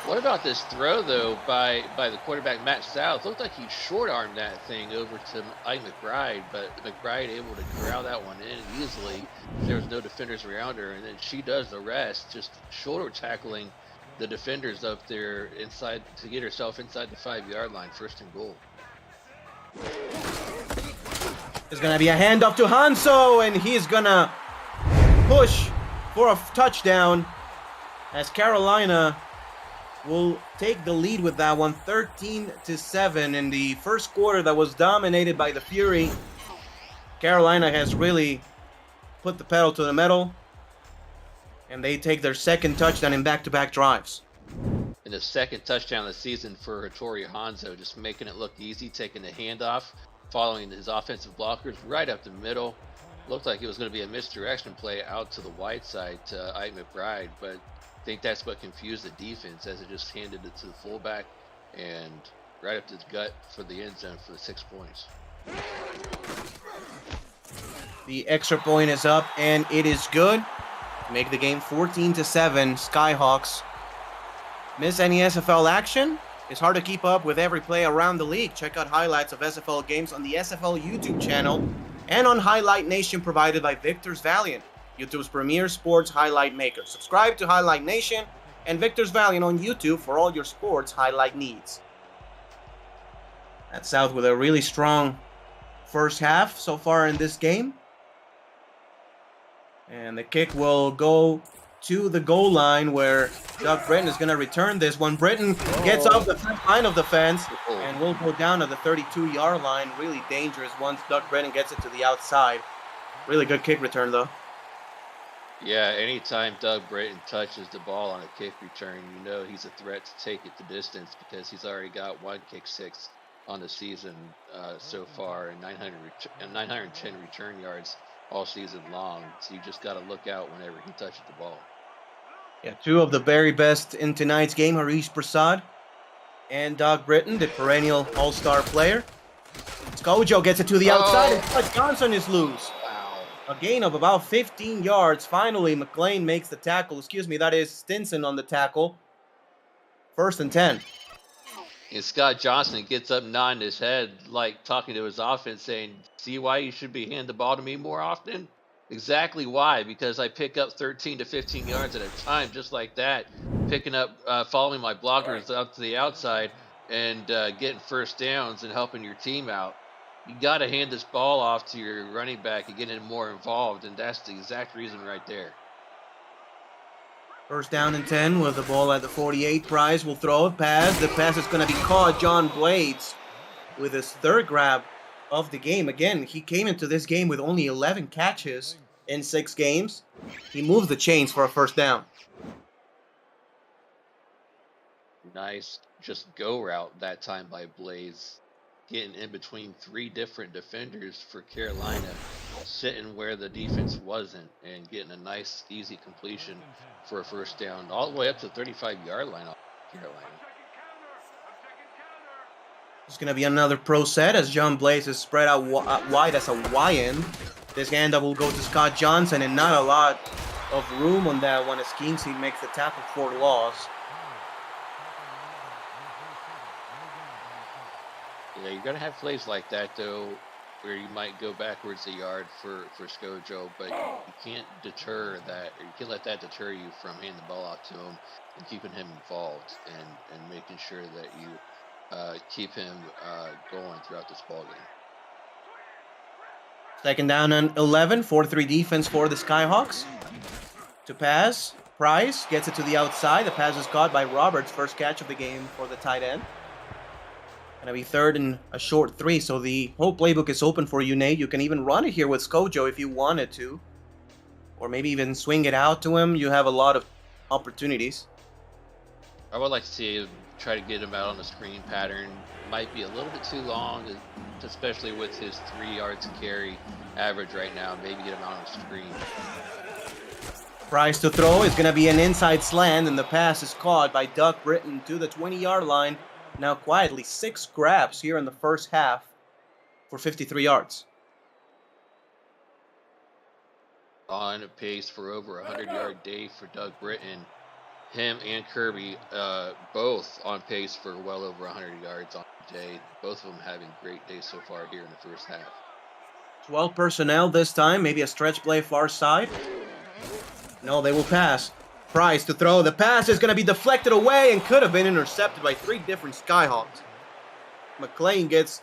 What about this throw, though, by the quarterback, Matt South? Looked like he short-armed that thing over to Ike McBride, but McBride able to corral that one in easily. There was no defenders around her, and then she does the rest, just shoulder tackling the defenders up there inside to get herself inside the 5-yard line, 1st and goal. There's going to be a handoff to Hanso, and he's going to push for a touchdown as Carolina will take the lead with that one, 13-7 in the first quarter that was dominated by the Fury. Carolina has really put the pedal to the metal, and they take their 2nd touchdown in back-to-back drives. And the 2nd touchdown of the season for Hattori Hanzo, just making it look easy, taking the handoff, following his offensive blockers right up the middle. Looked like it was going to be a misdirection play out to the wide side to Ike McBride, but I think that's what confused the defense as it just handed it to the fullback and right up to his gut for the end zone for the 6 points. The extra point is up, and it is good. Make the game 14-7. Skyhawks miss any SFL action? It's hard to keep up with every play around the league. Check out highlights of SFL games on the SFL YouTube channel and on Highlight Nation provided by Victor's Valiant, YouTube's premier sports highlight maker. Subscribe to Highlight Nation and Victor's Valiant on YouTube for all your sports highlight needs. That's South with a really strong first half so far in this game. And the kick will go to the goal line where Doug Britton is going to return this one. Britton gets off the front line of the fence and will go down to the 32-yard line. Really dangerous once Doug Britton gets it to the outside. Really good kick return, though. Yeah, anytime Doug Britton touches the ball on a kick return, you know he's a threat to take it the distance because he's already got 1 kick six on the season so far and 910 return yards all season long. So you just got to look out whenever he touches the ball. Yeah, 2 of the very best in tonight's game, Harish Prasad and Doug Britton, the perennial all-star player. Skojo gets it to the outside, and Todd Johnson is loose. A gain of about 15 yards. Finally, McLean makes the tackle. That is Stinson on the tackle. 1st and 10. And Scott Johnson gets up nodding his head, like talking to his offense, saying, "See why you should be handing the ball to me more often?" Exactly why, because I pick up 13 to 15 yards at a time, just like that, picking up, following my blockers up to the outside and getting first downs and helping your team out. You got to hand this ball off to your running back and get him more involved, and that's the exact reason right there. 1st down and 10 with the ball at the 48. Price will throw a pass. The pass is going to be caught. John Blades with his 3rd grab of the game. Again, he came into this game with only 11 catches in 6 games. He moves the chains for a 1st down. nice just go route that time by Blaze, getting in between 3 different defenders for Carolina, sitting where the defense wasn't, and getting a nice, easy completion for a first down, all the way up to the 35-yard line of Carolina. It's going to be another pro set as John Blaze is spread out wide as a Y-end. This handoff will go to Scott Johnson, and not a lot of room on that one as Kingsley makes the tackle for loss. Yeah, you're going to have plays like that, though, where you might go backwards a yard for Scojo, but you can't deter that, or you can't let that deter you from handing the ball out to him and keeping him involved and making sure that you keep him going throughout this ball game. Second down and 11, 4-3 defense for the Skyhawks. To pass, Price gets it to the outside. The pass is caught by Roberts, first catch of the game for the tight end. Gonna be third and a short 3, so the whole playbook is open for you, Nate. You can even run it here with Scojo if you wanted to, or maybe even swing it out to him. You have a lot of opportunities. I would like to see him try to get him out on the screen pattern. Might be a little bit too long, especially with his 3 yards carry average right now. Maybe get him out on the screen. Price to throw is going to be an inside slant, and the pass is caught by Doug Britton to the 20-yard line. Now quietly 6 grabs here in the first half for 53 yards. On pace for over a 100-yard day for Doug Britton. Him and Kirby both on pace for well over 100 yards on the day. Both of them having great days so far here in the first half. 12 personnel this time, maybe a stretch play far side. No, they will pass. Price to throw. The pass is going to be deflected away and could have been intercepted by 3 different Skyhawks. McLean gets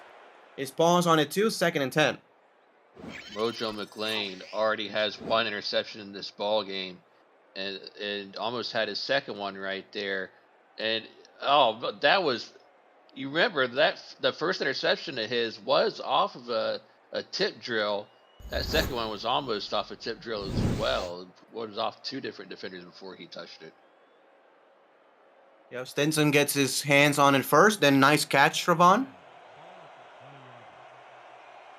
his paws on it too, 2nd and 10. Mojo McLean already has 1 interception in this ball game, and almost had his 2nd one right there. And but that was, you remember that the first interception of his was off of a tip drill. That 2nd one was almost off a tip drill as well. It was off 2 different defenders before he touched it. Yeah, Stinson gets his hands on it first, then nice catch, Travon.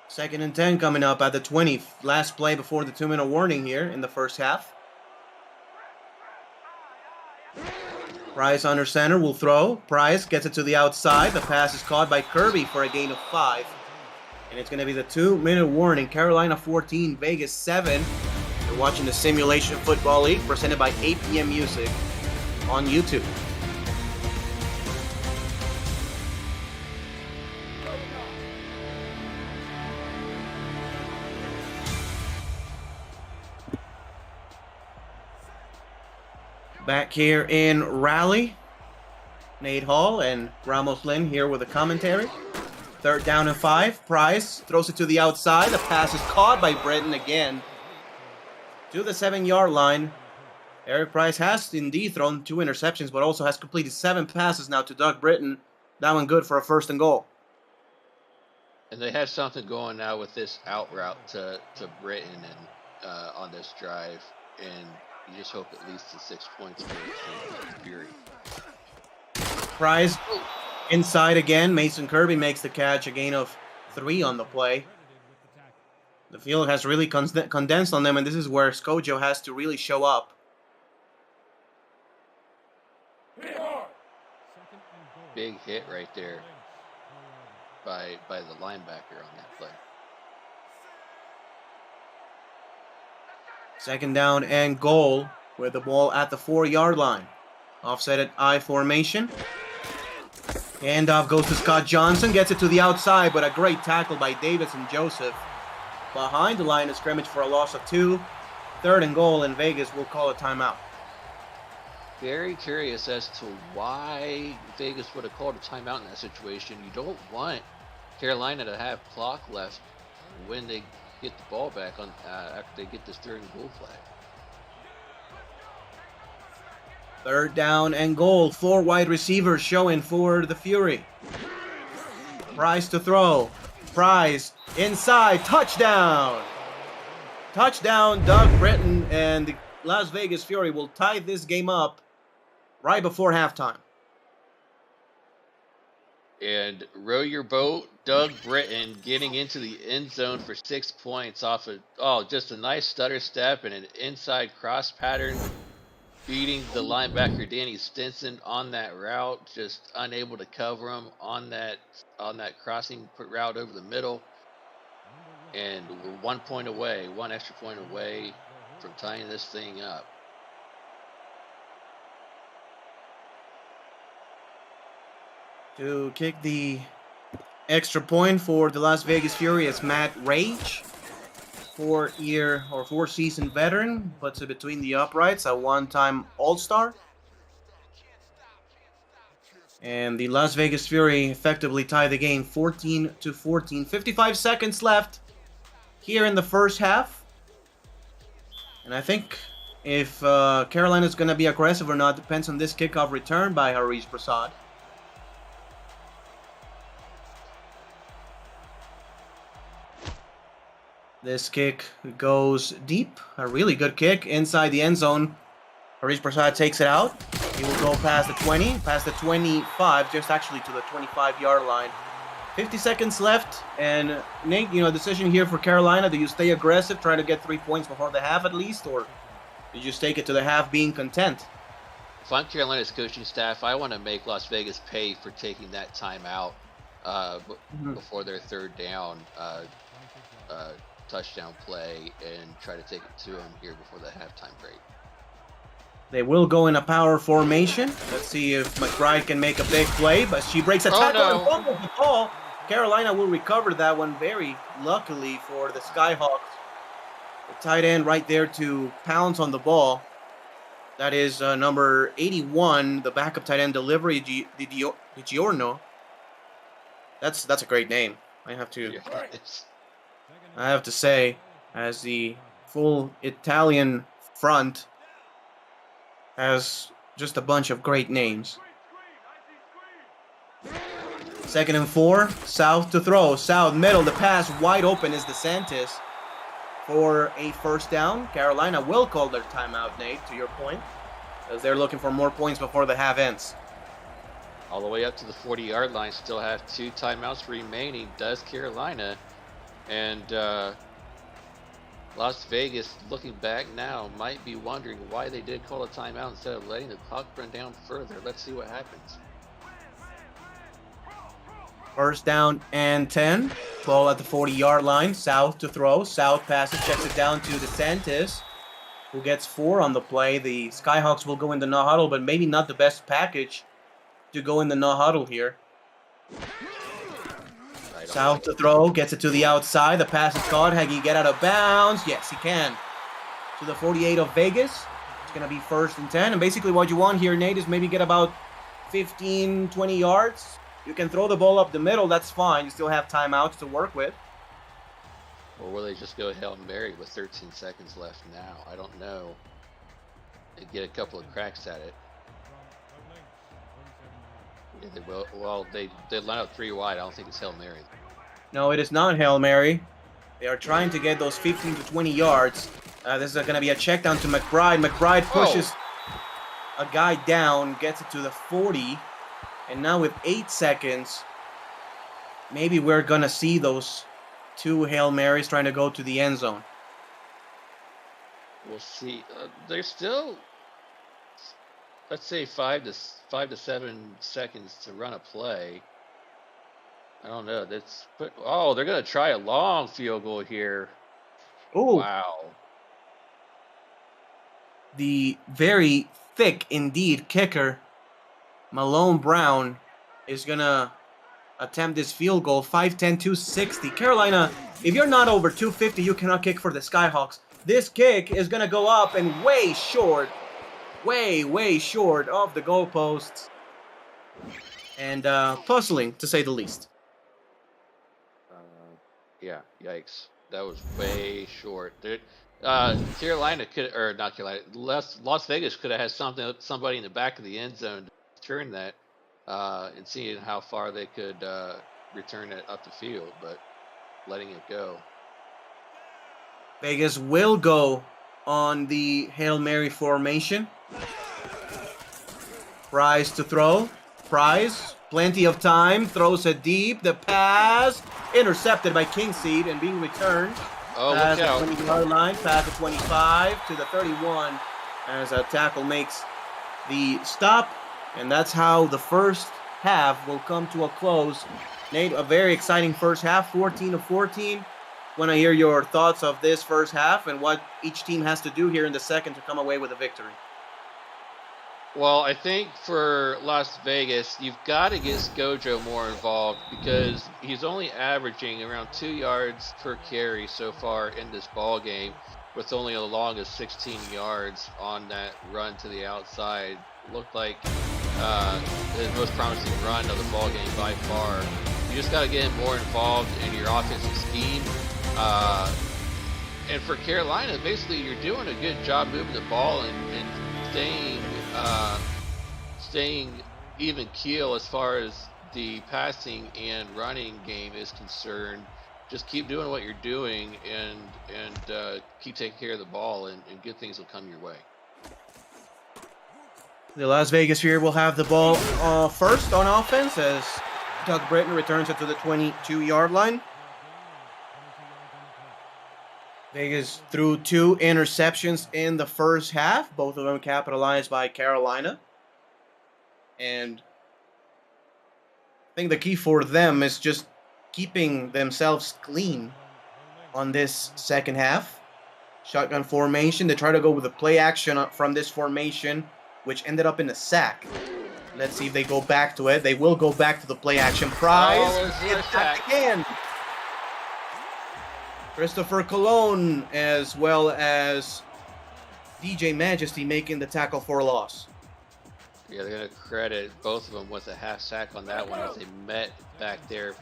2nd and 10 coming up at the 20. Last play before the 2-minute warning here in the first half. Price under center will throw. Price gets it to the outside. The pass is caught by Kirby for a gain of 5. And it's going to be the 2-minute warning. Carolina 14, Vegas 7. You're watching the Simulation Football League presented by APM Music on YouTube. Back here in Raleigh, Nate Hall and Ramos Lynn here with a commentary. 3rd down and 5. Price throws it to the outside. The pass is caught by Britton again to the 7-yard line. Eric Price has indeed thrown 2 interceptions, but also has completed 7 passes now to Doug Britton. That one good for a 1st and goal. And they have something going now with this out route to Britton and on this drive, and you just hope it leads to 6 points for Fury. Price inside again. Mason Kirby makes the catch, a gain of 3 on the play. The field has really condensed on them, and this is where Scojo has to really show up. Big hit right there by the linebacker on that play. 2nd down and goal with the ball at the 4-yard line. Offset at I formation. Handoff goes to Scott Johnson, gets it to the outside, but a great tackle by Davis and Joseph. Behind the line of scrimmage for a loss of 2. 3rd and goal, and Vegas will call a timeout. Very curious as to why Vegas would have called a timeout in that situation. You don't want Carolina to have clock left when they get the ball back on after they get this 3rd and goal flag. 3rd down and goal. 4 wide receivers showing for the Fury. Price to throw. Price inside. Touchdown. Touchdown, Doug Britton, and the Las Vegas Fury will tie this game up right before halftime. And row your boat, Doug Britton getting into the end zone for 6 points off of just a nice stutter step and an inside cross pattern, beating the linebacker Danny Stinson on that route, just unable to cover him on that crossing route over the middle. And we're 1 point away, one extra point away from tying this thing up. To kick the extra point for the Las Vegas Fury is Matt Rage, 4-season veteran, puts it between the uprights, a one-time All-Star. And the Las Vegas Fury effectively tie the game 14-14. 55 seconds left here in the first half. And I think if Carolina's going to be aggressive or not depends on this kickoff return by Harish Prasad. This kick goes deep. A really good kick inside the end zone. Harish Prasad takes it out. He will go past the 20, past the 25, just actually to the 25-yard line. 50 seconds left, and Nate, decision here for Carolina. Do you stay aggressive, try to get 3 points before the half at least, or do you just take it to the half being content? If I'm Carolina's coaching staff, I want to make Las Vegas pay for taking that timeout before their third down touchdown play and try to take it to them here before the halftime break. They will go in a power formation. Let's see if McBride can make a big play, but she breaks a tackle and fumbles the ball. Carolina will recover that one very luckily for the Skyhawks. The tight end right there to pounce on the ball. That is number 81, the backup tight end delivery, Giorno. That's a great name. I have to say, as the full Italian front has just a bunch of great names. 2nd and 4, South to throw. South middle, the pass wide open is DeSantis for a first down. Carolina will call their timeout, Nate, to your point, as they're looking for more points before the half ends. All the way up to the 40-yard line, still have 2 timeouts remaining, does Carolina. And Las Vegas, looking back now, might be wondering why they did call a timeout instead of letting the clock run down further. Let's see what happens. First down and 10. Ball at the 40-yard line. South to throw. South passes, checks it down to DeSantis, who gets 4 on the play. The Skyhawks will go in the no huddle, but maybe not the best package to go in the no huddle here. South to throw, gets it to the outside. The pass is caught. Can he get out of bounds? Yes, he can. To the 48 of Vegas. It's going to be 1st and 10. And basically what you want here, Nate, is maybe get about 15, 20 yards. You can throw the ball up the middle. That's fine. You still have timeouts to work with. Or will they just go Hail Mary with 13 seconds left now? I don't know. They get a couple of cracks at it. Yeah, they will. Well, they line up 3 wide. I don't think it's Hail Mary. No, it is not Hail Mary. They are trying to get those 15 to 20 yards. This is going to be a check down to McBride. McBride pushes a guy down, gets it to the 40. And now with 8 seconds, maybe we're going to see those 2 Hail Marys trying to go to the end zone. We'll see. They're still, let's say, 5 to 7 seconds to run a play. I don't know. They're going to try a long field goal here. Oh, wow. The very thick indeed kicker, Malone Brown, is going to attempt this field goal. 5'10", 260. Carolina, if you're not over 250, you cannot kick for the Skyhawks. This kick is going to go up and way short of the goalposts. And puzzling, to say the least. Yeah, yikes. That was way short. Carolina could, or not Carolina, Las Vegas could have had somebody in the back of the end zone to turn that and seeing how far they could return it up the field, but letting it go. Vegas will go on the Hail Mary formation. Price to throw. Price Plenty of time, throws it deep, the pass, intercepted by Kingseed and being returned. Oh, Pass look out. the 20-yard line, pass the 25 to the 31 as a tackle makes the stop. And that's how the first half will come to a close. Nate, a very exciting first half, 14-14. Want to hear your thoughts of this first half and what each team has to do here in the second to come away with a victory. Well, I think for Las Vegas, you've got to get Skojo more involved because he's only averaging around 2 yards per carry so far in this ball game, with only a long as 16 yards on that run to the outside. Looked like his most promising run of the ball game by far. You just got to get him more involved in your offensive scheme. And for Carolina, basically, you're doing a good job moving the ball and staying even keel as far as the passing and running game is concerned. Just keep doing what you're doing and keep taking care of the ball, and good things will come your way. The Las Vegas here will have the ball first on offense as Doug Britton returns it to the 22-yard line. Vegas threw 2 interceptions in the first half, both of them capitalized by Carolina. And I think the key for them is just keeping themselves clean on this second half. Shotgun formation. They try to go with a play action from this formation, which ended up in a sack. Let's see if they go back to it. They will go back to the play action. Prize hit back again. Christopher Colon as well as DJ Majesty making the tackle for a loss. Yeah, they're going to credit both of them with a half sack on that one as they met back there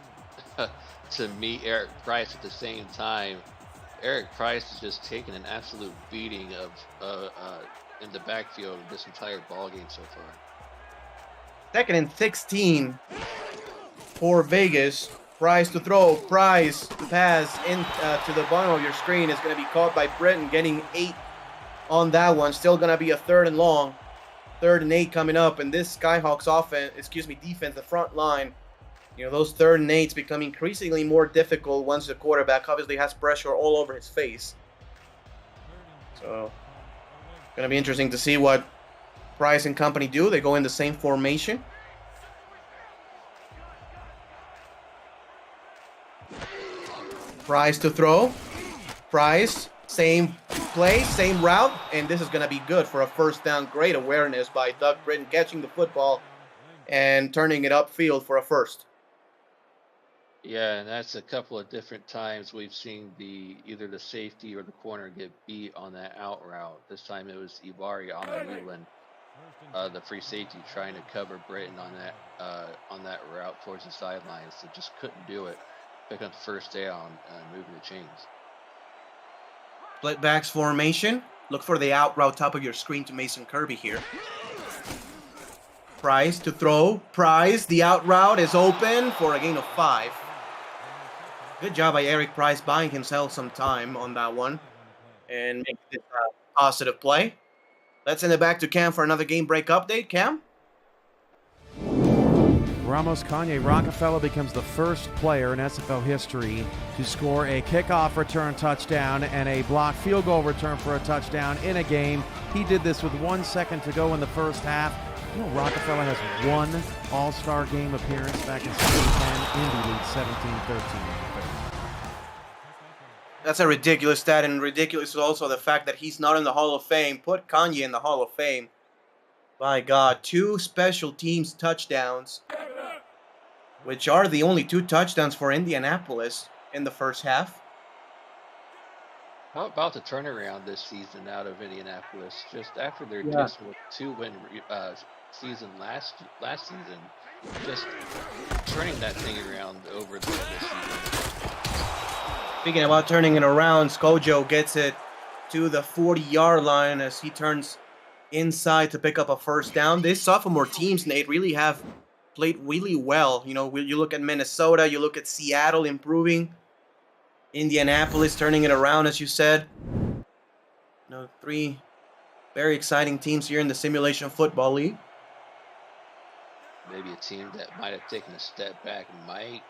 to meet Eric Price at the same time. Eric Price is just taking an absolute beating of in the backfield of this entire ball game so far. 2nd and 16 for Vegas. Price to throw, Price to pass in to the bottom of your screen is going to be caught by Britton, getting 8 on that one. Still going to be a 3rd and long. 3rd and 8 coming up, and this Skyhawks defense, the front line, those 3rd and 8s become increasingly more difficult once the quarterback obviously has pressure all over his face. So, going to be interesting to see what Price and company do. They go in the same formation. Price to throw. Price, same play, same route, and this is going to be good for a first down. Great awareness by Doug Britton, catching the football and turning it upfield for a first. Yeah, and that's a couple of different times we've seen either the safety or the corner get beat on that out route. This time it was Ibarri on the Leland, the free safety, trying to cover Britton on that route towards the sidelines. So just couldn't do it. Pick up the first down and moving the chains. Split backs formation. Look for the out route top of your screen to Mason Kirby here. Price to throw. Price, the out route is open for a gain of 5. Good job by Eric Price buying himself some time on that one and making it a positive play. Let's send it back to Cam for another game break update. Cam? Ramos Kanye Rockefeller becomes the first player in SFL history to score a kickoff return touchdown and a blocked field goal return for a touchdown in a game. He did this with 1 second to go in the first half. Rockefeller has 1 All-Star game appearance back in 2010, Indy League 17-13. That's a ridiculous stat, and ridiculous is also the fact that he's not in the Hall of Fame. Put Kanye in the Hall of Fame. My God, 2 special teams touchdowns, which are the only 2 touchdowns for Indianapolis in the first half. How about the turnaround this season out of Indianapolis? Just after their dismal 2-win season last season, just turning that thing around over this season. Speaking about turning it around, Skojo gets it to the 40-yard line as he turns inside to pick up a first down. These sophomore teams, Nate, really have played really well. You look at Minnesota, you look at Seattle improving, Indianapolis turning it around, as you said. 3 very exciting teams here in the Simulation Football League. maybe a team that might have taken a step back might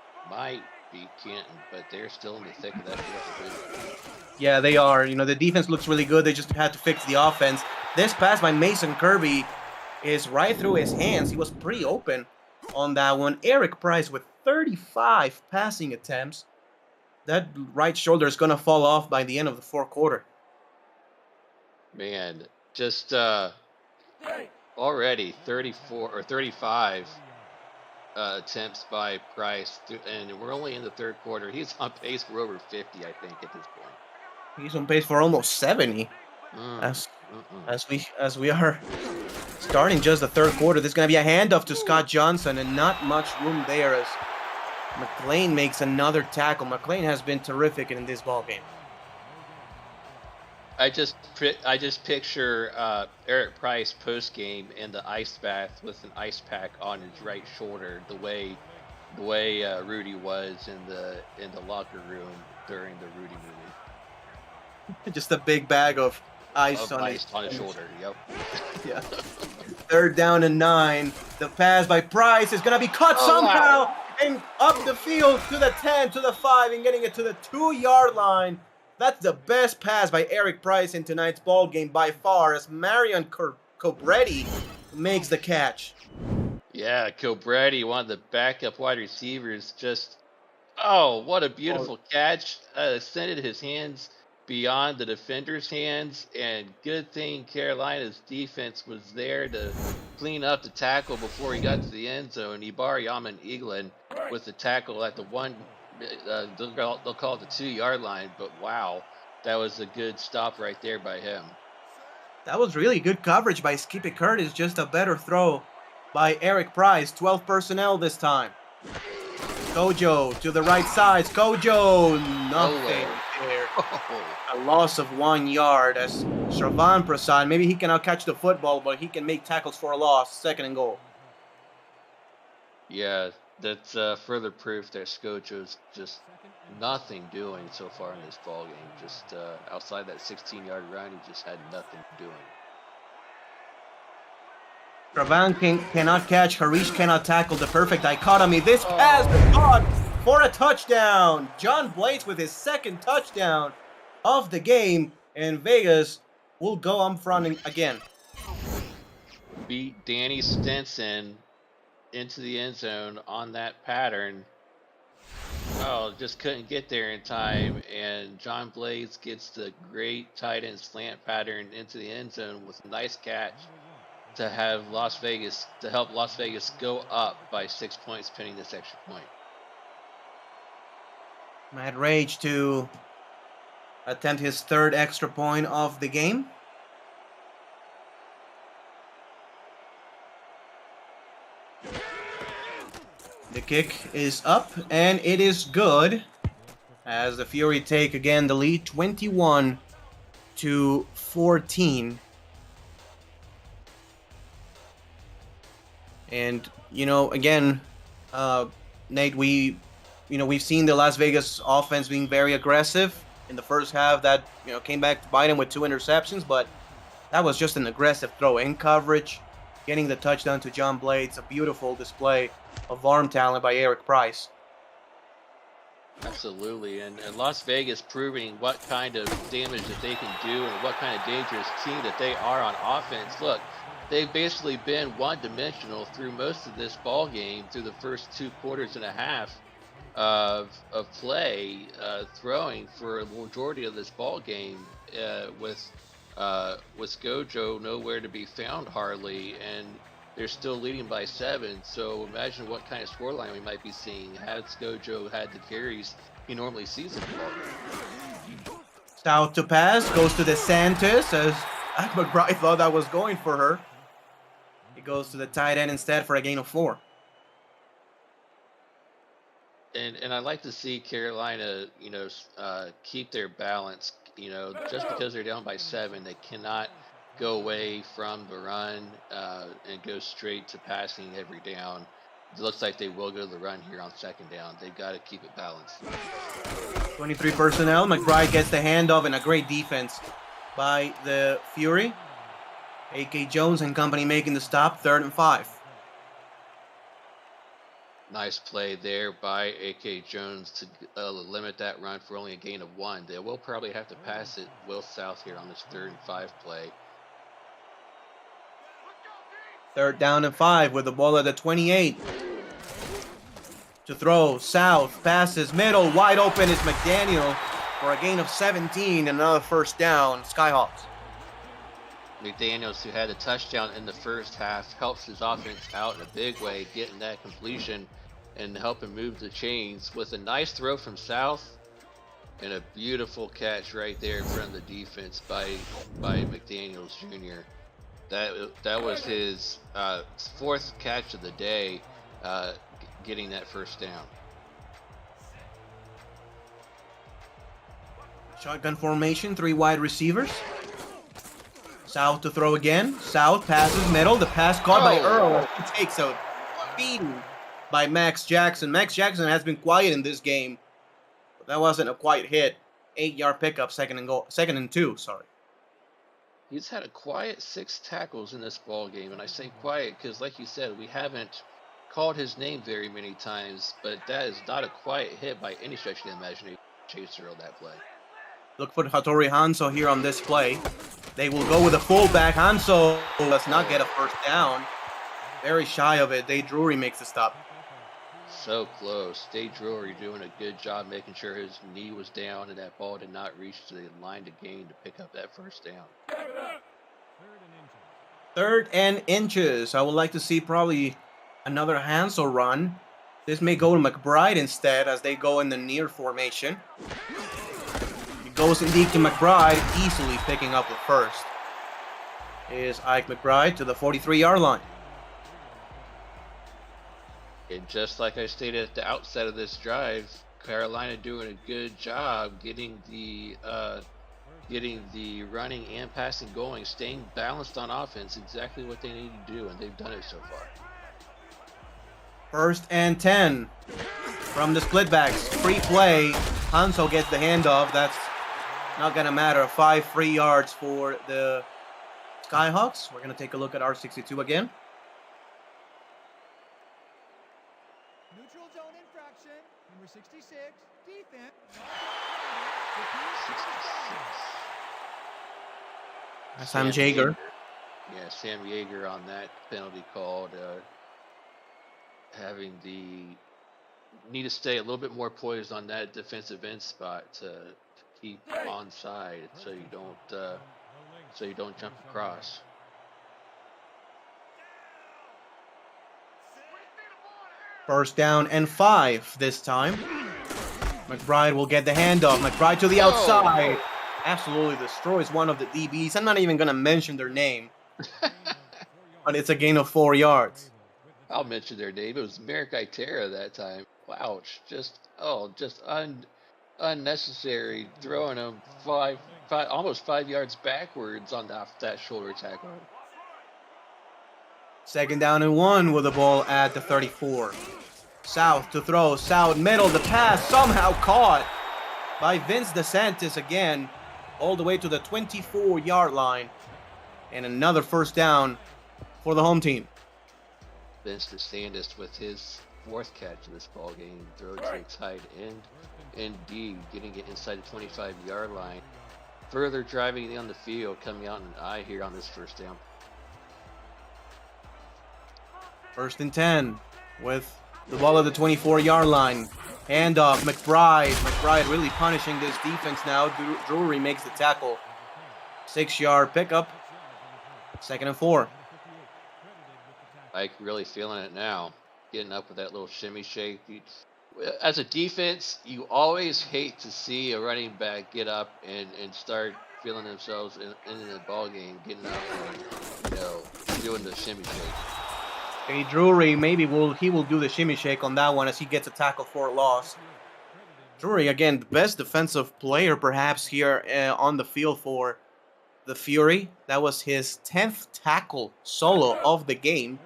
be Canton, but they're still in the thick of that fourth. Yeah, they are. You know, the defense looks really good. They just had to fix the offense. This pass by Mason Kirby is right through his hands. He was pretty open on that one. Eric Price with 35 passing attempts. That right shoulder is going to fall off by the end of the fourth quarter. Man, just already 34 or 35 attempts by Price, and we're only in the third quarter. He's on pace for over 50, I think, at this point. He's on pace for almost 70. As we are starting just the third quarter. There's going to be a handoff to Scott Johnson, and not much room there as McLean makes another tackle. McLean has been terrific in this ball game. I just picture Eric Price post game in the ice bath with an ice pack on his right shoulder, the way Rudy was in the locker room during the Rudy movie. Just a big bag of ice on his shoulder. Yep. Yeah. Third down and 9. The pass by Price is gonna be caught somehow. Wow. And up the field to the 10, to the 5, and getting it to the 2-yard line. That's the best pass by Eric Price in tonight's ball game by far, as Marion Cobretti makes the catch. Yeah, Cobretti, one of the backup wide receivers, just what a beautiful catch! Extended his hands beyond the defender's hands, and good thing Carolina's defense was there to clean up the tackle before he got to the end zone. Ibar Yaman Eaglin with the tackle at the one, they'll call it the 2-yard line, but wow, that was a good stop right there by him. That was really good coverage by Skippy Curtis, just a better throw by Eric Price. 12 personnel this time. Kojo to the right side. Kojo, nothing there. A loss of 1 yard as Shravan Prasad, maybe he cannot catch the football, but he can make tackles for a loss. 2nd and goal. Yeah, that's further proof that Skojo's just nothing doing so far in this ball game. Just outside that 16-yard run, he just had nothing doing. Shravan cannot catch. Harish cannot tackle. The perfect dichotomy. This pass is caught for a touchdown. John Blades with his 2nd touchdown of the game, and Vegas will go on front again. Beat Danny Stinson into the end zone on that pattern. Just couldn't get there in time, and John Blades gets the great tight end slant pattern into the end zone with a nice catch to help Las Vegas go up by 6 points, pinning this extra point. Matt Rage to attempt his 3rd extra point of the game. The kick is up, and it is good, as the Fury take again the lead, 21-14. And again, Nate, we've seen the Las Vegas offense being very aggressive in the first half. That came back to bite him with 2 interceptions, but that was just an aggressive throw in coverage, getting the touchdown to John Blades. A beautiful display of arm talent by Eric Price. Absolutely, and Las Vegas proving what kind of damage that they can do and what kind of dangerous team that they are on offense. Look, they've basically been one-dimensional through most of this ball game, through the first 2 quarters and a half of play, throwing for a majority of this ball game, with Skojo nowhere to be found hardly, and they're still leading by 7. So imagine what kind of scoreline we might be seeing had Skojo had the carries he normally sees in the ball game. Stout to pass, goes to DeSantis, as McBride thought that was going for her. He goes to the tight end instead for a gain of 4. And I like to see Carolina, keep their balance. Just because they're down by 7, they cannot go away from the run and go straight to passing every down. It looks like they will go to the run here on 2nd down. They've got to keep it balanced. 23 personnel. McBride gets the handoff, and a great defense by the Fury. A.K. Jones and company making the stop. 3rd and 5. Nice play there by A.K. Jones to limit that run for only a gain of 1. They will probably have to pass it Will South here on this 3rd and 5 play. 3rd down and 5 with the ball at the 28. To throw, South, passes, middle, wide open is McDaniel for a gain of 17 and another 1st down, Skyhawks. McDaniels, who had a touchdown in the first half, helps his offense out in a big way, getting that completion and helping move the chains with a nice throw from South and a beautiful catch right there in front of the defense by McDaniels Jr. That was his 4th catch of the day, getting that 1st down. Shotgun formation, 3 wide receivers. South to throw again. South passes middle. The pass caught by Earl. He takes a beating by Max Jackson. Max Jackson has been quiet in this game. But that wasn't a quiet hit. 8-yard pickup, 2nd and 2, sorry. He's had a quiet 6 tackles in this ball game, and I say quiet because, like you said, we haven't called his name very many times, but that is not a quiet hit by any stretch of the imagination. Chase Earl that play. Look for Hattori Hanso here on this play. They will go with a fullback. Hanso does not get a 1st down. Very shy of it. Day Drury makes the stop. So close. Day Drury doing a good job making sure his knee was down and that ball did not reach to the line to gain to pick up that 1st down. 3rd and inches. I would like to see probably another Hansel run. This may go to McBride instead as they go in the near formation. It goes indeed to McBride, easily picking up the 1st. Is Ike McBride to the 43-yard line. And just like I stated at the outset of this drive, Carolina doing a good job getting the running and passing going, staying balanced on offense, exactly what they need to do, and they've done it so far. 1st and 10 from the split backs. Free play. Hanso gets the handoff. That's not going to matter. 5 free yards for the Skyhawks. We're going to take a look at R62 again. Neutral zone infraction, number 66, defense. 66. Sam Jaeger. Yeah, Sam Jaeger on that penalty called. Having need to stay a little bit more poised on that defensive end spot to keep onside, so you don't jump across. First down and 5 this time. McBride will get the handoff. McBride to the outside. Absolutely destroys one of the DBs. I'm not even going to mention their name. But it's a gain of 4 yards. I'll mention their name. It was Merrick Itera that time. Ouch. Just unnecessary, throwing him almost 5 yards backwards on that shoulder tackle. 2nd down and 1 with the ball at the 34. South to throw. South middle. The pass somehow caught by Vince DeSantis again. All the way to the 24-yard line. And another 1st down for the home team. Vince DeSantis with his 4th catch in this ball game, throw to the tight end, indeed getting it inside the 25-yard line, further driving it on the field, coming out in an eye here on this 1st down. 1st and 10 with the ball at the 24-yard line. Handoff, McBride. McBride really punishing this defense now. Drury makes the tackle. 6-yard pickup. 2nd and 4. Ike really feeling it now, getting up with that little shimmy shake. As a defense, you always hate to see a running back get up and start feeling themselves in the ball game, getting up and doing the shimmy shake. Okay, Drury maybe he will do the shimmy shake on that one as he gets a tackle for a loss. Drury again, the best defensive player perhaps here on the field for the Fury. That was his 10th tackle solo of the game.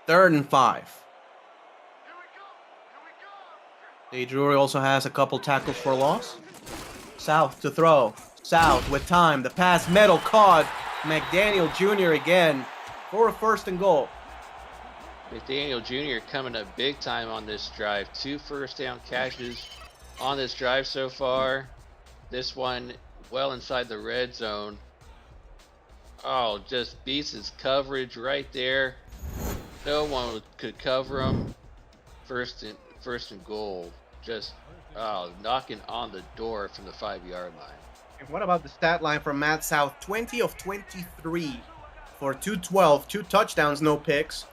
3rd and 5. Day Drury also has a couple tackles for a loss. South to throw. South with time. The pass middle caught McDaniel Jr. again for a 1st and goal. McDaniel Jr. coming up big time on this drive. 2 first down catches on this drive so far. This one well inside the red zone. Oh, just beats his coverage right there. No one could cover him. First and goal. Just knocking on the door from the 5-yard line. And what about the stat line from Matt South? 20 of 23 for 212, 2 touchdowns, no picks.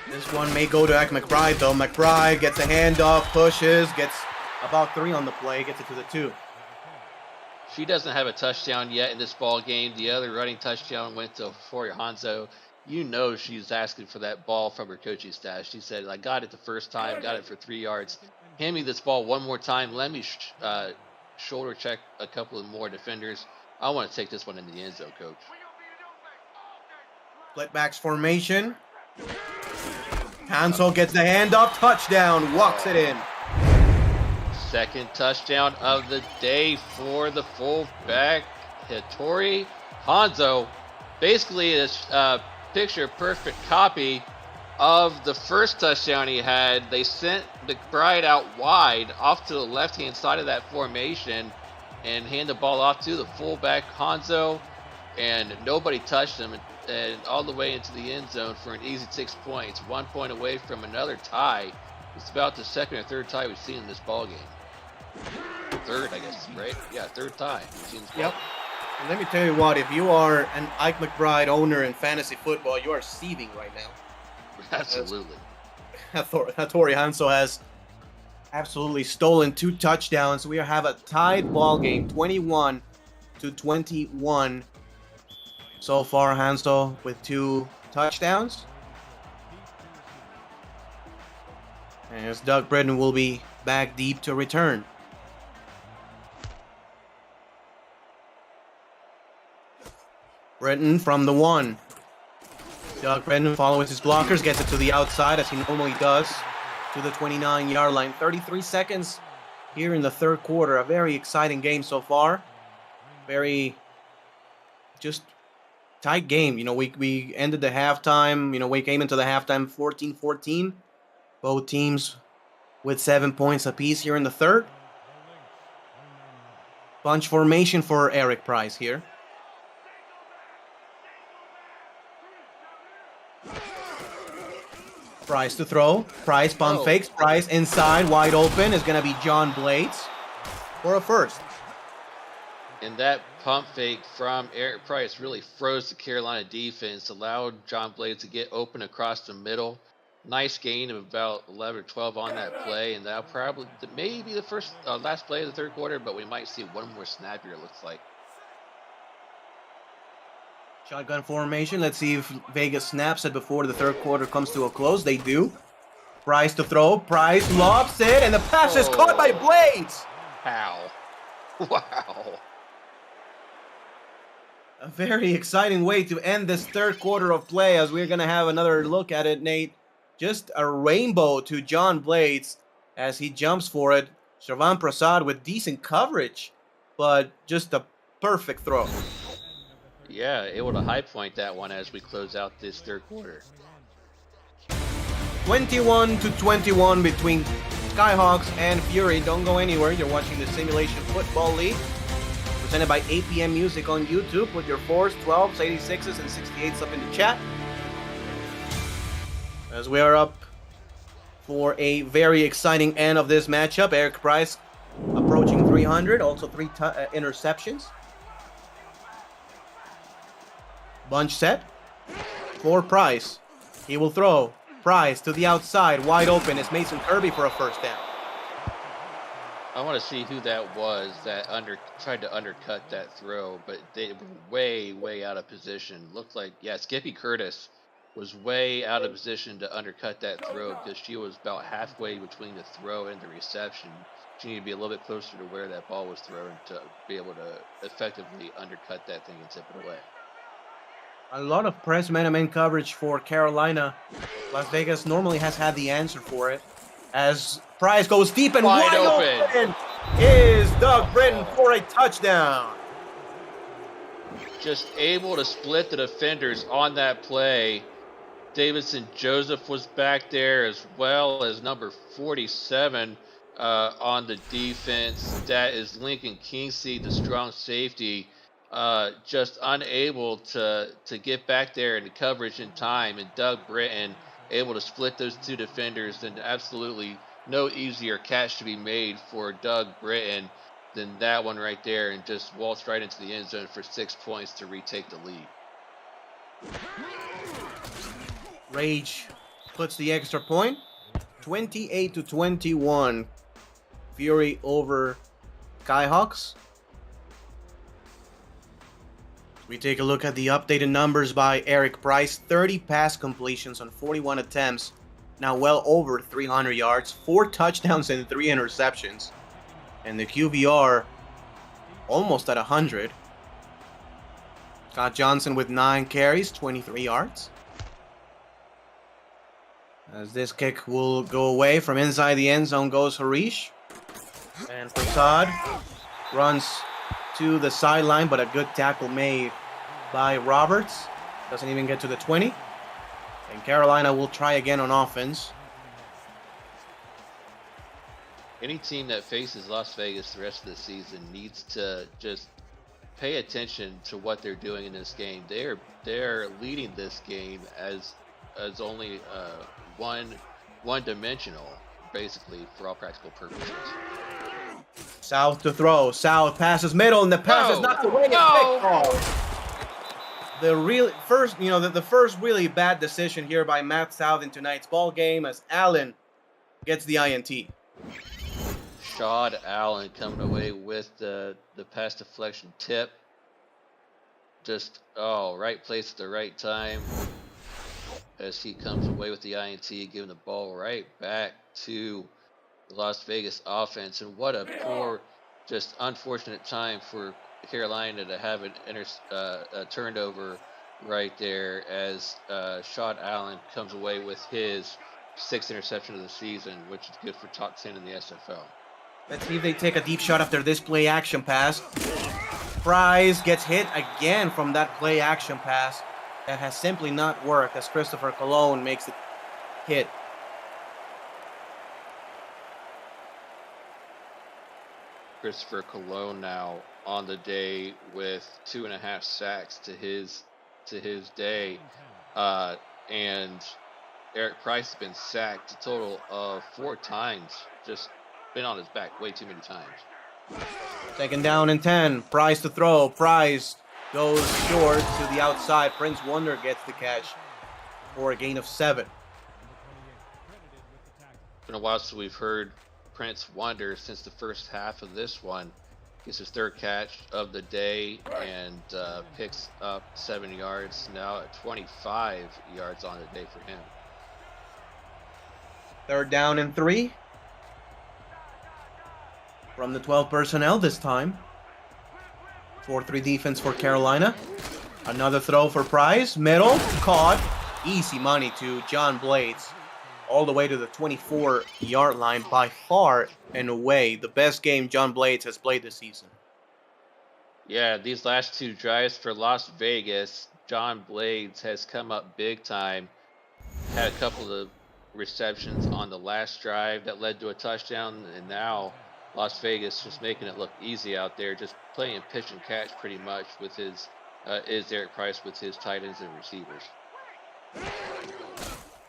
This one may go to McBride though. McBride gets a handoff, pushes, gets about 3 on the play, gets it to the 2. She doesn't have a touchdown yet in this ball game. The other running touchdown went to Tori Hanzo. You know she's asking for that ball from her coaching staff. She said, I got it the first time, got it for 3 yards. Hand me this ball one more time. Let me shoulder check a couple of more defenders. I want to take this one in the end zone, coach. Split backs formation. Hansel gets the handoff, touchdown, walks it in. Second touchdown of the day for the fullback, Hitori Hanzo. Basically, a picture-perfect copy of the first touchdown he had. They sent McBride out wide off to the left-hand side of that formation and hand the ball off to the fullback, Hanzo, and nobody touched him, and all the way into the end zone for an easy 6 points. 1 point away from another tie. It's about the 2nd or 3rd tie we've seen in this ball game. 3rd, I guess, right? Yeah, 3rd tie we've seen in this ball game. And let me tell you what, if you are an Ike McBride owner in fantasy football, you are seething right now. Absolutely. Hattori Hanso has absolutely stolen 2 touchdowns. We have a tied ball game, 21-21. So far, Hanso with 2 touchdowns. And as Doug Britton will be back deep to return. Britton from the 1. Doug Britton following his blockers, gets it to the outside as he normally does, to the 29-yard line. 33 seconds here in the 3rd quarter. A very exciting game so far. Very just tight game. You know, we ended the halftime, you know, we came into the halftime 14-14. Both teams with 7 points apiece here in the 3rd. Bunch formation for Eric Price here. Price to throw. Price pump fakes. Price inside, wide open, is going to be John Blades for a 1st. And that pump fake from Eric Price really froze the Carolina defense, allowed John Blades to get open across the middle. Nice gain of about 11 or 12 on that play, and that'll probably maybe the last play of the 3rd quarter, but we might see one more snap here, it looks like. Shotgun formation. Let's see if Vegas snaps it before the 3rd quarter comes to a close. They do. Price to throw. Price lobs it, and the pass is caught by Blades. How? Wow. A very exciting way to end this 3rd quarter of play, as we're going to have another look at it, Nate. Just a rainbow to John Blades as he jumps for it. Shavan Prasad with decent coverage, but just a perfect throw. Yeah, able to high point that one as we close out this 3rd quarter. 21-21 between Skyhawks and Fury. Don't go anywhere. You're watching the Simulation Football League, presented by APM Music on YouTube. Put your 4s, 12s, 86s, and 68s up in the chat. As we are up for a very exciting end of this matchup. Eric Price approaching 300, also 3 interceptions. Bunch set for Price. He will throw. Price to the outside, wide open. It's Mason Kirby for a 1st down. I want to see who that was that tried to undercut that throw, but they were way out of position. Looked like, yeah, Skippy Curtis was way out of position to undercut that throw because she was about halfway between the throw and the reception. She needed to be a little bit closer to where that ball was thrown to be able to effectively undercut that thing and tip it away. A lot of press man-to-man coverage for Carolina. Las Vegas normally has had the answer for it. As Price goes deep and wide open is Doug Britton for a touchdown. just able to split the defenders on that play. Davidson Joseph was back there, as well as number 47 on the defense. That is Lincoln Kingsley, the strong safety, just unable to get back there into coverage in time. And Doug Britton able to split those two defenders, and absolutely no easier catch to be made for Doug Britton than that one right there, and just waltzed right into the end zone for 6 points to retake the lead. Rage puts the extra point. 28-21. Fury over Skyhawks. We take a look at the updated numbers by Eric Price. 30 pass completions on 41 attempts. Now well over 300 yards. 4 touchdowns and 3 interceptions. And the QBR almost at 100. Scott Johnson with 9 carries, 23 yards. As this kick will go away from inside the end zone goes Harish. And Prasad runs to the sideline, but a good tackle made by Roberts. Doesn't even get to the 20. And Carolina will try again on offense. Any team that faces Las Vegas the rest of the season needs to just pay attention to what they're doing in this game. They're leading this game as only one dimensional, basically, for all practical purposes. South to throw. South passes middle, and the pass is knocked away. The first really bad decision here by Matt South in tonight's ball game, as Allen gets the INT. Shad Allen coming away with the pass deflection tip. Just right place at the right time, as he comes away with the INT, giving the ball right back to the Las Vegas offense. And what a poor, just unfortunate time for Carolina to have a turnover right there, as Shad Allen comes away with his 6th interception of the season, which is good for top 10 in the SFL. Let's see if they take a deep shot after this play action pass. Price gets hit again from that play action pass. That has simply not worked, as Christopher Colon makes it hit. Christopher Colon now on the day with 2.5 sacks to his day, and Eric Price has been sacked a total of 4 times. Just been on his back way too many times. Second down and 10. Price to throw. Price goes short to the outside. Prince Wonder gets the catch for a gain of 7. It's been a while since we've heard Prince Wonder since the first half of this one. Gets his 3rd catch of the day and picks up 7 yards. Now at 25 yards on the day for him. 3rd down and 3. From the 12 personnel this time. 4-3 defense for Carolina. Another throw for Price. Middle. Caught. Easy money to John Blades. All the way to the 24-yard line. By far and away the best game John Blades has played this season. Yeah, these last 2 drives for Las Vegas, John Blades has come up big time. Had a couple of receptions on the last drive that led to a touchdown, and now Las Vegas just making it look easy out there, just playing pitch and catch pretty much with his Eric Price with his tight ends and receivers.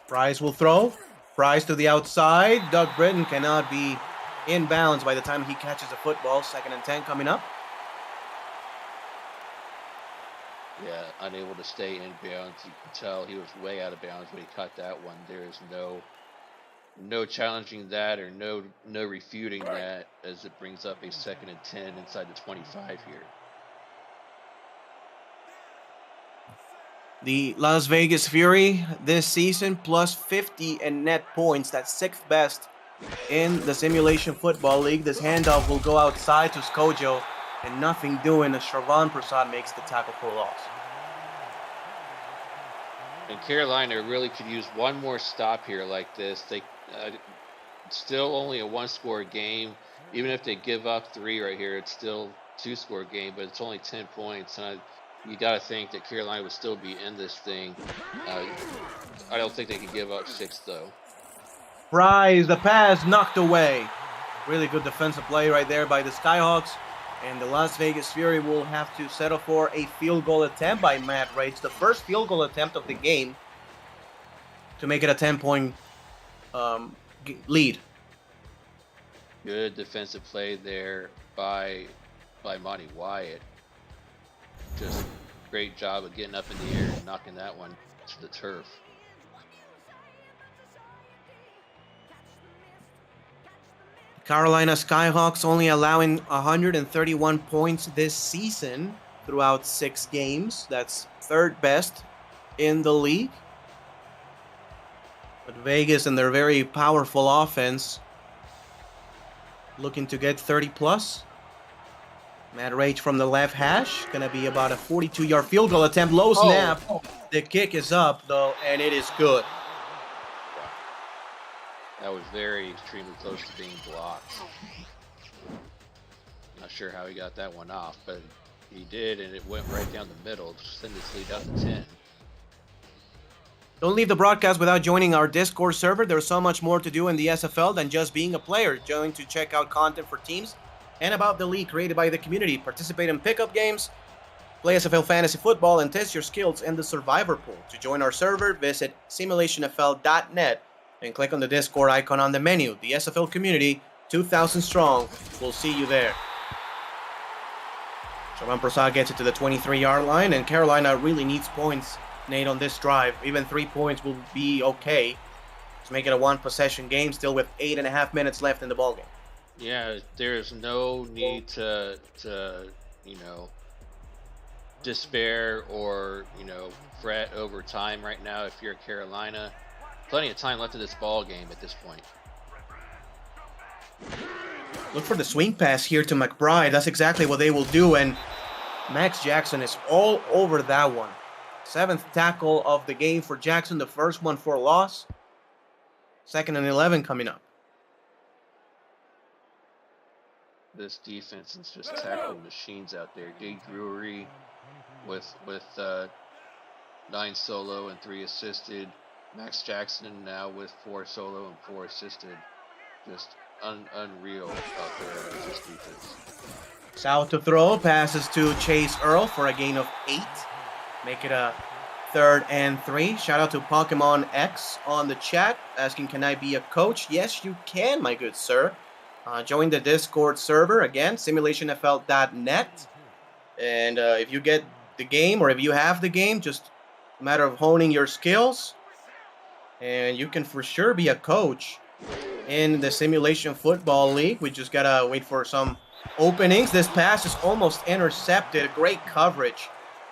Price will throw. Price to the outside. Doug Britton cannot be in bounds by the time he catches the football. 2nd and 10 coming up. Yeah, unable to stay in bounds. You can tell he was way out of bounds when he caught that one. There is no challenging that, or no refuting that, as it brings up a 2nd and 10 inside the 25 here. The Las Vegas Fury this season plus 50 in net points. That's 6th best in the Simulation Football League. This handoff will go outside to Skojo, and nothing doing as Shervon Prasad makes the tackle for loss. And Carolina really could use one more stop here like this. They still only a 1-score game. Even if they give up 3 right here, it's still 2-score game, but it's only 10 points. And you got to think that Carolina would still be in this thing. I don't think they can give up 6 though. Prize, the pass knocked away. Really good defensive play right there by the Skyhawks. And the Las Vegas Fury will have to settle for a field goal attempt by Matt Rage. The first field goal attempt of the game to make it a 10-point lead. Good defensive play there by Monty Wyatt. Just great job of getting up in the air and knocking that one to the turf. Carolina Skyhawks only allowing 131 points this season throughout 6 games. That's 3rd best in the league. But Vegas and their very powerful offense looking to get 30 plus. Matt Rage from the left hash. Gonna be about a 42-yard field goal attempt. Low snap. The kick is up though, and it is good. That was extremely close to being blocked. Not sure how he got that one off, but he did, and it went right down the middle to send this lead out to 10. Don't leave the broadcast without joining our Discord server. There's so much more to do in the SFL than just being a player. Join to check out content for teams and about the league created by the community. Participate in pickup games, play SFL Fantasy Football, and test your skills in the Survivor Pool. To join our server, visit simulationfl.net and click on the Discord icon on the menu. The SFL community, 2,000 strong. We'll see you there. Shaman Prasad gets it to the 23-yard line, and Carolina really needs points, Nate, on this drive. Even 3 points will be okay to make it a 1-possession game, still with 8.5 minutes left in the ballgame. Yeah, there's no need to despair or, fret over time right now if you're Carolina. Plenty of time left in this ball game at this point. Look for the swing pass here to McBride. That's exactly what they will do, and Max Jackson is all over that one. 7th tackle of the game for Jackson, the first one for a loss. 2nd and 11 coming up. This defense is just tackling machines out there. Gay Drury with 9 solo and 3 assisted. Max Jackson now with 4 solo and 4 assisted. Just unreal out there in this defense. South to throw, passes to Chase Earl for a gain of 8. Make it a 3rd and 3. Shout out to Pokemon X on the chat, asking, can I be a coach? Yes, you can, my good sir. Join the Discord server, again, simulationfl.net. And if you get the game, or if you have the game, just a matter of honing your skills. And you can for sure be a coach in the Simulation Football League. We just gotta wait for some openings. This pass is almost intercepted. Great coverage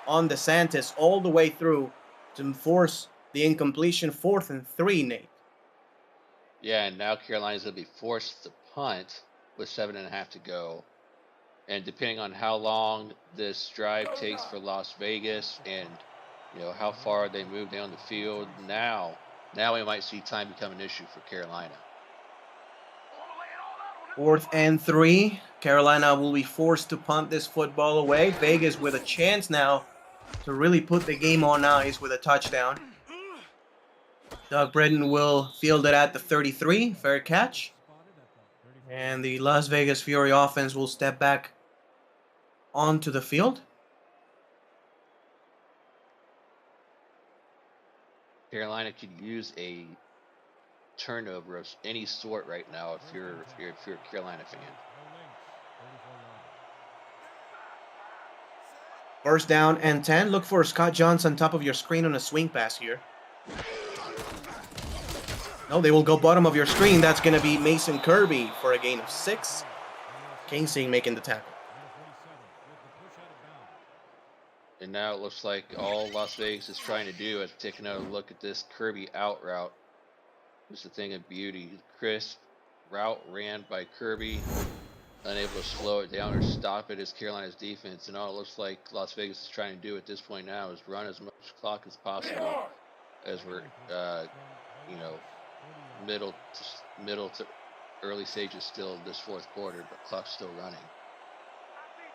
on DeSantis all the way through to force the incompletion. 4th and 3, Nate. Yeah, and now Carolina's going to be forced to punt with 7.5 to go. And depending on how long this drive takes for Las Vegas and, how far they move down the field, now we might see time become an issue for Carolina. 4th and 3. Carolina will be forced to punt this football away. Vegas with a chance now to really put the game on ice with a touchdown. Doug Britton will field it at the 33. Fair catch. And the Las Vegas Fury offense will step back onto the field. Carolina could use a turnover of any sort right now if you're a Carolina fan. 1st down and 10. Look for Scott Johnson top of your screen on a swing pass here. No, they will go bottom of your screen. That's going to be Mason Kirby for a gain of 6. Casey making the tackle. And now it looks like all Las Vegas is trying to do is take another look at this Kirby out route. It's a thing of beauty. Crisp route ran by Kirby, unable to slow it down or stop it as Carolina's defense. And all it looks like Las Vegas is trying to do at this point now is run as much clock as possible as we're, middle to early stages still of this 4th quarter, but clock's still running.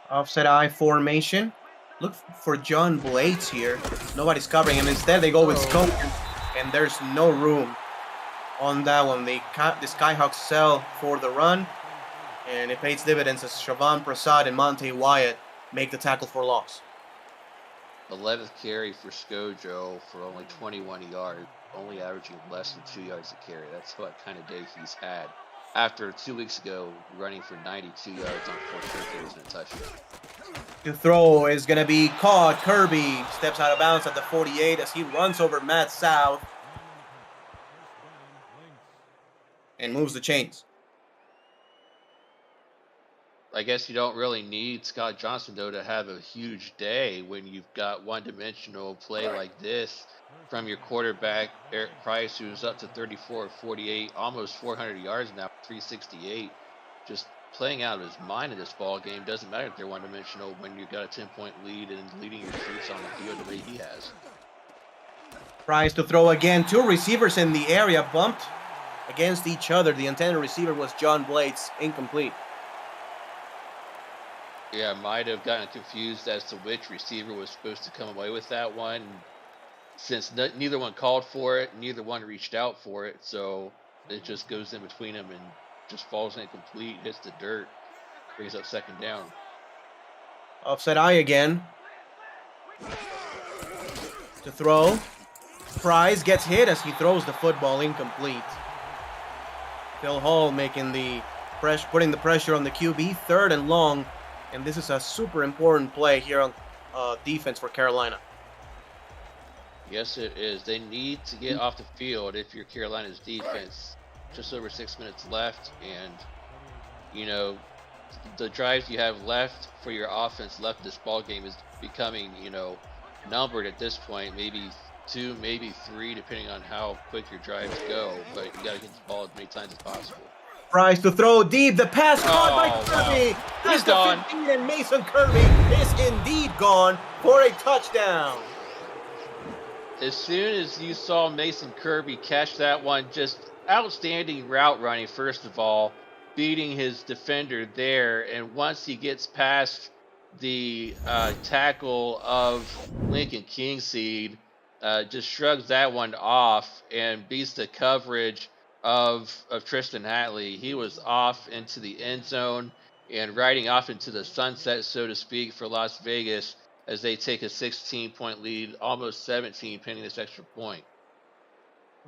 Offset I formation. Look for John Blades here. Nobody's covering him. Instead, they go with Scope, and there's no room on that one. The Skyhawks sell for the run, and it pays dividends as Shavan Prasad and Monte Wyatt make the tackle for loss. 11th carry for Skojo for only 21 yards, only averaging less than 2 yards a carry. That's what kind of day he's had. After 2 weeks ago, running for 92 yards on 4 carries and a touchdown. The throw is going to be caught. Kirby steps out of bounds at the 48 as he runs over Matt South and moves the chains. I guess you don't really need Scott Johnson, though, to have a huge day when you've got one-dimensional play like this from your quarterback, Eric Price, who's up to 34 of 48, almost 400 yards now, 368. Just playing out of his mind in this ball game. Doesn't matter if they're one-dimensional when you've got a 10-point lead and leading your troops on the field the way he has. Price to throw again. 2 receivers in the area bumped against each other. The intended receiver was John Blades, incomplete. Yeah, might have gotten confused as to which receiver was supposed to come away with that one. Since neither one called for it, neither one reached out for it, so it just goes in between them and just falls incomplete, hits the dirt, brings up 2nd down. Offset eye again. To throw. Price gets hit as he throws the football incomplete. Phil Hall making the putting the pressure on the QB, 3rd and long. And this is a super important play here on defense for Carolina. Yes, it is. They need to get off the field if you're Carolina's defense. Just over 6 minutes left, and you know the drives you have left for your offense left this ball game is becoming, you know, numbered at this point. Maybe 2, maybe 3, depending on how quick your drives go. But you got to get the ball as many times as possible. Price to throw deep. The pass caught by Kirby. Wow. He's gone. 15, and Mason Kirby is indeed gone for a touchdown. As soon as you saw Mason Kirby catch that one, just outstanding route running, first of all, beating his defender there. And once he gets past the tackle of Lincoln Kingseed, just shrugs that one off and beats the coverage of Tristan Hatley. He was off into the end zone and riding off into the sunset, so to speak, for Las Vegas as they take a 16-point lead, almost 17, pending this extra point.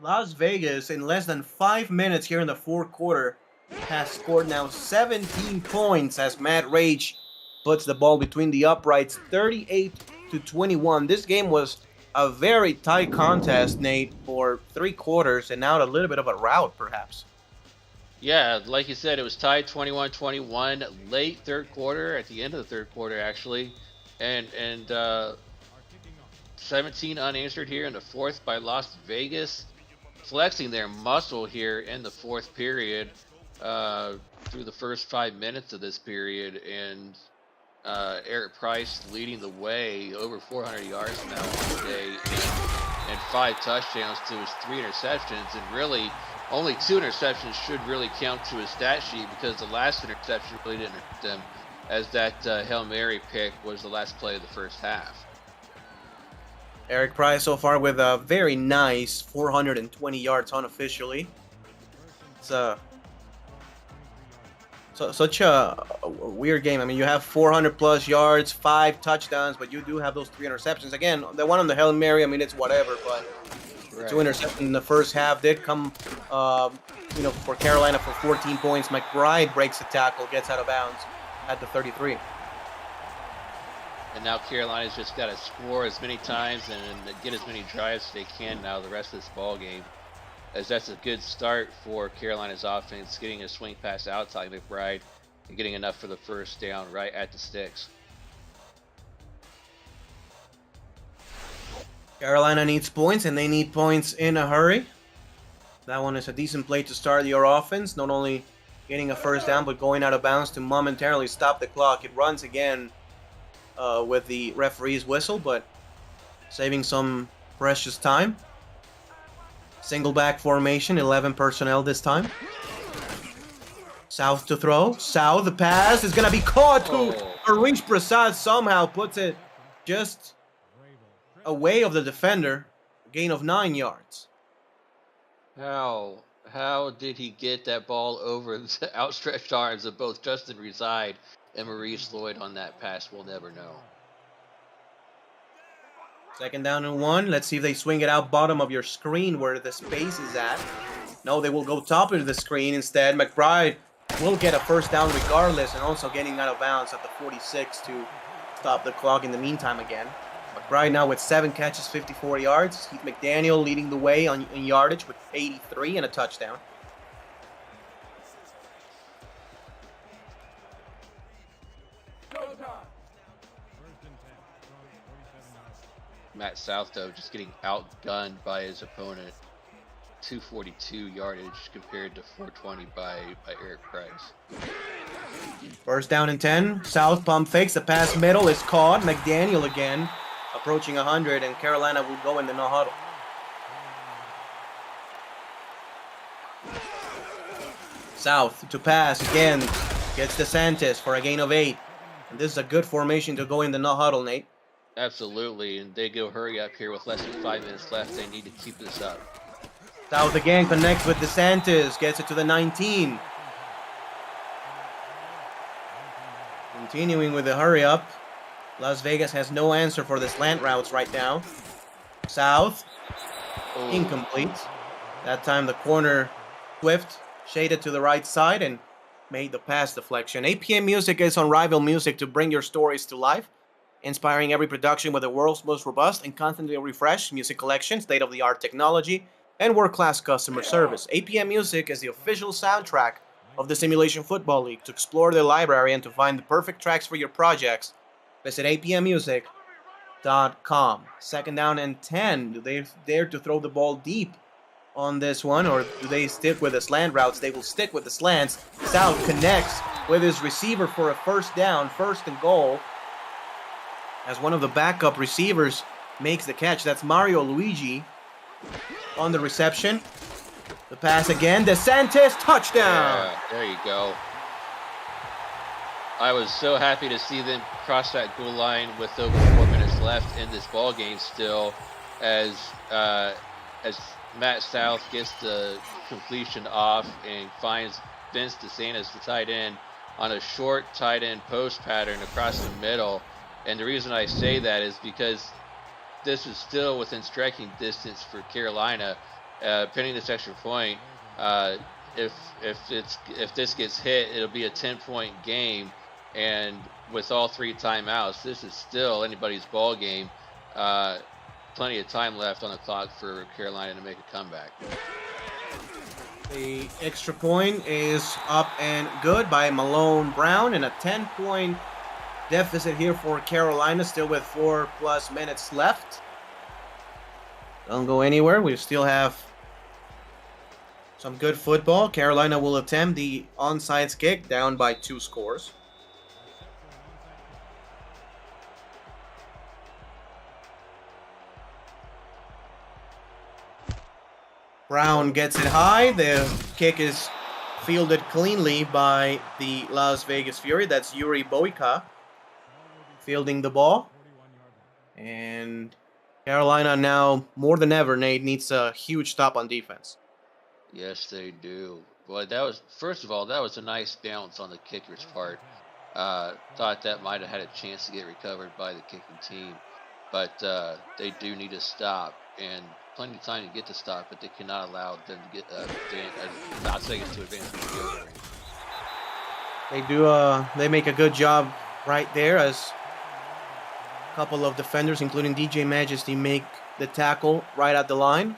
Las Vegas, in less than 5 minutes here in the 4th quarter, has scored now 17 points as Matt Rage puts the ball between the uprights, 38-21. This game was a very tight contest, Nate, for 3 quarters, and now a little bit of a rout, perhaps. Yeah, like you said, it was tied 21-21, late 3rd quarter, at the end of the 3rd quarter, actually. And 17 unanswered here in the 4th by Las Vegas, flexing their muscle here in the 4th period through the first 5 minutes of this period, and Eric Price leading the way, over 400 yards now on the day, and 5 touchdowns to his 3 interceptions, and really only 2 interceptions should really count to his stat sheet because the last interception really didn't hurt them, as that Hail Mary pick was the last play of the first half. Eric Price so far with a very nice 420 yards unofficially. It's such a weird game. I mean, you have 400 plus yards, 5 touchdowns, but you do have those 3 interceptions. Again, the one on the Hail Mary, I mean, it's whatever, but right. 2 interceptions in the first half did come, for Carolina for 14 points. McBride breaks the tackle, gets out of bounds at the 33. And now Carolina's just got to score as many times and get as many drives as they can now the rest of this ball game, as that's a good start for Carolina's offense, getting a swing pass outside McBride and getting enough for the first down right at the sticks. Carolina needs points, and they need points in a hurry. That one is a decent play to start your offense, not only getting a first down, but going out of bounds to momentarily stop the clock. It runs again with the referee's whistle, but saving some precious time. Single back formation, 11 personnel this time. South to throw. South, the pass is going to be caught. Arish Prasad somehow puts it just away of the defender, a gain of 9 yards. How did he get that ball over the outstretched arms of both Justin Reside and Maurice Lloyd on that pass? We'll never know. 2nd down and 1. Let's see if they swing it out bottom of your screen where the space is at. No, they will go top of the screen instead. McBride will get a 1st down regardless, and also getting out of bounds at the 46 to stop the clock in the meantime again. McBride now with 7 catches, 54 yards. Heath McDaniel leading the way in yardage with 83 and a touchdown. Matt South, though, just getting outgunned by his opponent. 242 yardage compared to 420 by Eric Price. 1st down and 10. South pump fakes. The pass middle is caught. McDaniel again approaching 100, and Carolina will go in the no huddle. South to pass again. Gets DeSantis for a gain of 8. And this is a good formation to go in the no huddle, Nate. Absolutely, and they go hurry up here with less than 5 minutes left. They need to keep this up. South again connects with DeSantis, gets it to the 19. Continuing with the hurry up. Las Vegas has no answer for the slant routes right now. South, incomplete. That time the corner Swift shaded to the right side and made the pass deflection. APM Music is on Rival Music to bring your stories to life, inspiring every production with the world's most robust and constantly refreshed music collection, state-of-the-art technology, and world-class customer service. APM Music is the official soundtrack of the Simulation Football League. To explore their library and to find the perfect tracks for your projects, visit apmmusic.com. 2nd down and 10. Do they dare to throw the ball deep on this one, or do they stick with the slant routes? They will stick with the slants. South connects with his receiver for a 1st down, 1st and goal, as one of the backup receivers makes the catch. That's Mario Luigi on the reception. The pass again. DeSantis, touchdown! Yeah, there you go. I was so happy to see them cross that goal line with over 4 minutes left in this ball game still, as Matt South gets the completion off and finds Vince DeSantis, the tight end, on a short tight end post pattern across the middle. And the reason I say that is because this is still within striking distance for Carolina. Pending this extra point, if this gets hit, it'll be a 10-point game. And with all 3 timeouts, this is still anybody's ball game. Plenty of time left on the clock for Carolina to make a comeback. The extra point is up and good by Malone Brown, and a 10-point deficit here for Carolina, still with 4+ minutes left. Don't go anywhere. We still have some good football. Carolina will attempt the onside kick, down by 2 scores. Brown gets it high. The kick is fielded cleanly by the Las Vegas Fury. That's Yuri Boyka fielding the ball. And Carolina now, more than ever, Nate, needs a huge stop on defense. Yes, they do. Well, that was, first of all, that was a nice bounce on the kicker's part. Thought that might have had a chance to get recovered by the kicking team. But they do need to stop, and plenty of time to get to stop, but they cannot allow them to get Las Vegas to advance in the field range. They do. They make a good job right there, as a couple of defenders, including DJ Majesty, make the tackle right at the line.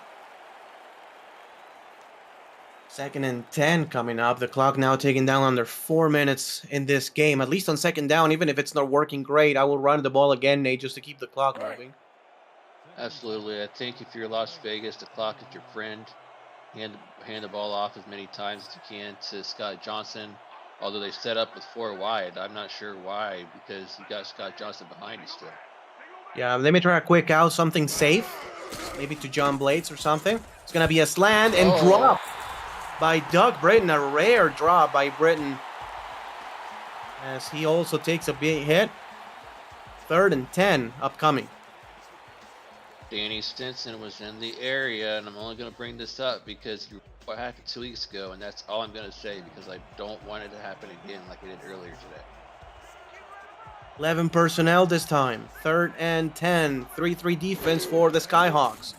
2nd and 10 coming up. The clock now taking down under 4 minutes in this game. At least on 2nd down, even if it's not working great, I will run the ball again, Nate, just to keep the clock moving. Absolutely. I think if you're Las Vegas, the clock is your friend. Hand the ball off as many times as you can to Scott Johnson. Although they set up with 4 wide. I'm not sure why, because you got Scott Johnson behind you still. Yeah, let me try a quick out, something safe. Maybe to John Blades or something. It's going to be a slant and drop by Doug Britton. A rare drop by Britton, as he also takes a big hit. 3rd and 10 upcoming. Danny Stinson was in the area, and I'm only going to bring this up because what happened 2 weeks ago, and that's all I'm going to say because I don't want it to happen again like I did earlier today. 11 personnel this time. 3rd and 10. 3-3 defense for the Skyhawks.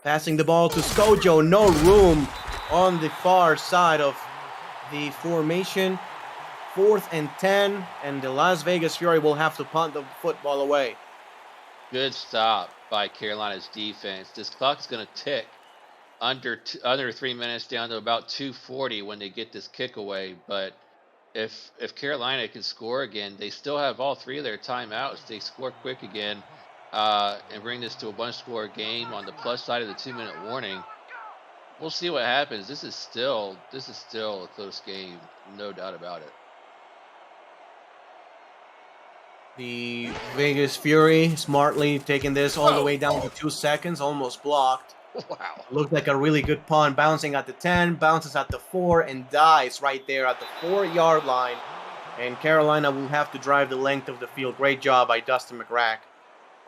Passing the ball to Skojo. No room on the far side of the formation. 4th and 10. And the Las Vegas Fury will have to punt the football away. Good stop by Carolina's defense. This clock is going to tick under 3 minutes down to about 2:40 when they get this kick away. But if Carolina can score again, they still have all 3 of their timeouts. They score quick again and bring this to a one-score game on the plus side of the 2-minute warning. We'll see what happens. This is still a close game, no doubt about it. The Vegas Fury smartly taking this all the way down to 2 seconds, almost blocked. Wow. Looked like a really good punt, bouncing at the 10, bounces at the 4, and dies right there at the 4-yard line. And Carolina will have to drive the length of the field. Great job by Dustin McCrack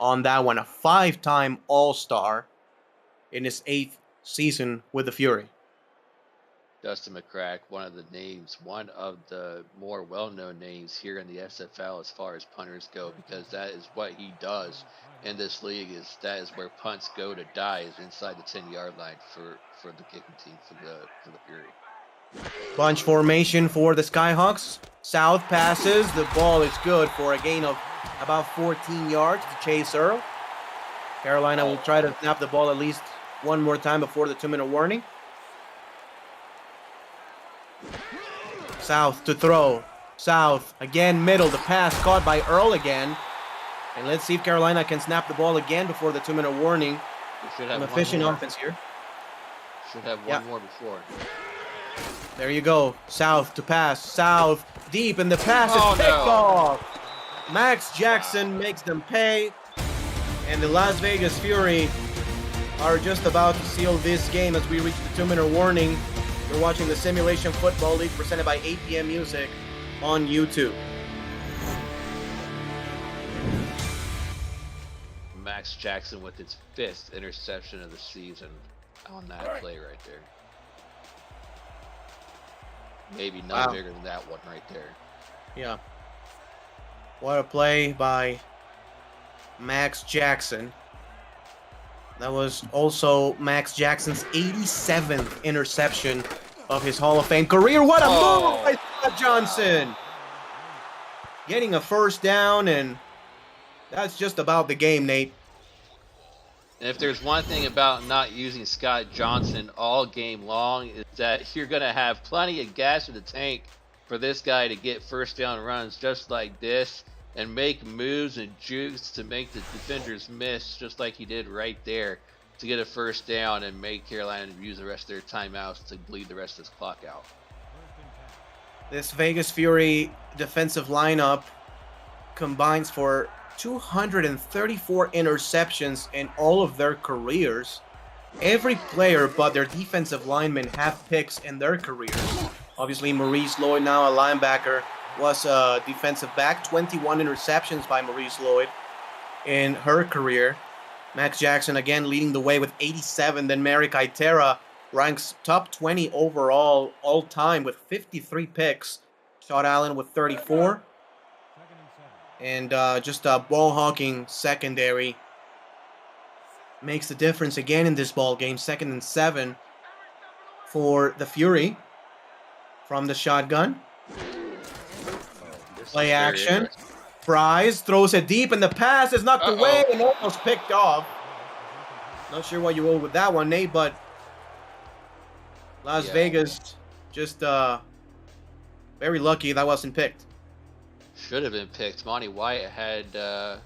on that one. A 5-time All-Star in his 8th season with the Fury. Dustin McCrack, one of the more well-known names here in the SFL as far as punters go, because that is what he does in this league. That is where punts go to die, is inside the 10-yard line for the kicking team for the Fury. Bunch formation for the Skyhawks. South passes. The ball is good for a gain of about 14 yards to Chase Earl. Carolina will try to snap the ball at least one more time before the 2-minute warning. South to throw. South again, middle. The pass caught by Earl again. And let's see if Carolina can snap the ball again before the 2-minute warning. Should have An efficient offense here. Should have one more before. There you go. South to pass. South deep, and the pass is picked off. Max Jackson makes them pay. And the Las Vegas Fury are just about to seal this game as we reach the 2-minute warning. You're watching the Simulation Football League presented by APM Music on YouTube. Max Jackson with his 5th interception of the season on that play right there. Maybe no bigger than that one right there. Yeah. What a play by Max Jackson. That was also Max Jackson's 87th interception of his Hall of Fame career. What a move by Scott Johnson! Getting a first down, and that's just about the game, Nate. And if there's one thing about not using Scott Johnson all game long, is that you're going to have plenty of gas in the tank for this guy to get first down runs just like this and make moves and jukes to make the defenders miss, just like he did right there, to get a first down and make Carolina use the rest of their timeouts to bleed the rest of this clock out. This Vegas Fury defensive lineup combines for 234 interceptions in all of their careers. Every player but their defensive linemen have picks in their careers. Obviously, Maurice Lloyd, now a linebacker, was a defensive back. 21 interceptions by Maurice Lloyd in her career. Max Jackson again leading the way with 87. Then Mary Kaitera ranks top 20 overall all time with 53 picks. Shot Allen with 34. And just a ball-hawking secondary makes the difference again in this ball game. 2nd and 7 for the Fury from the shotgun. Play action. Fries throws it deep, and the pass is knocked away and almost picked off. Not sure what you rolled with that one, Nate, but Las Vegas just very lucky that wasn't picked. Should have been picked. Monty White had the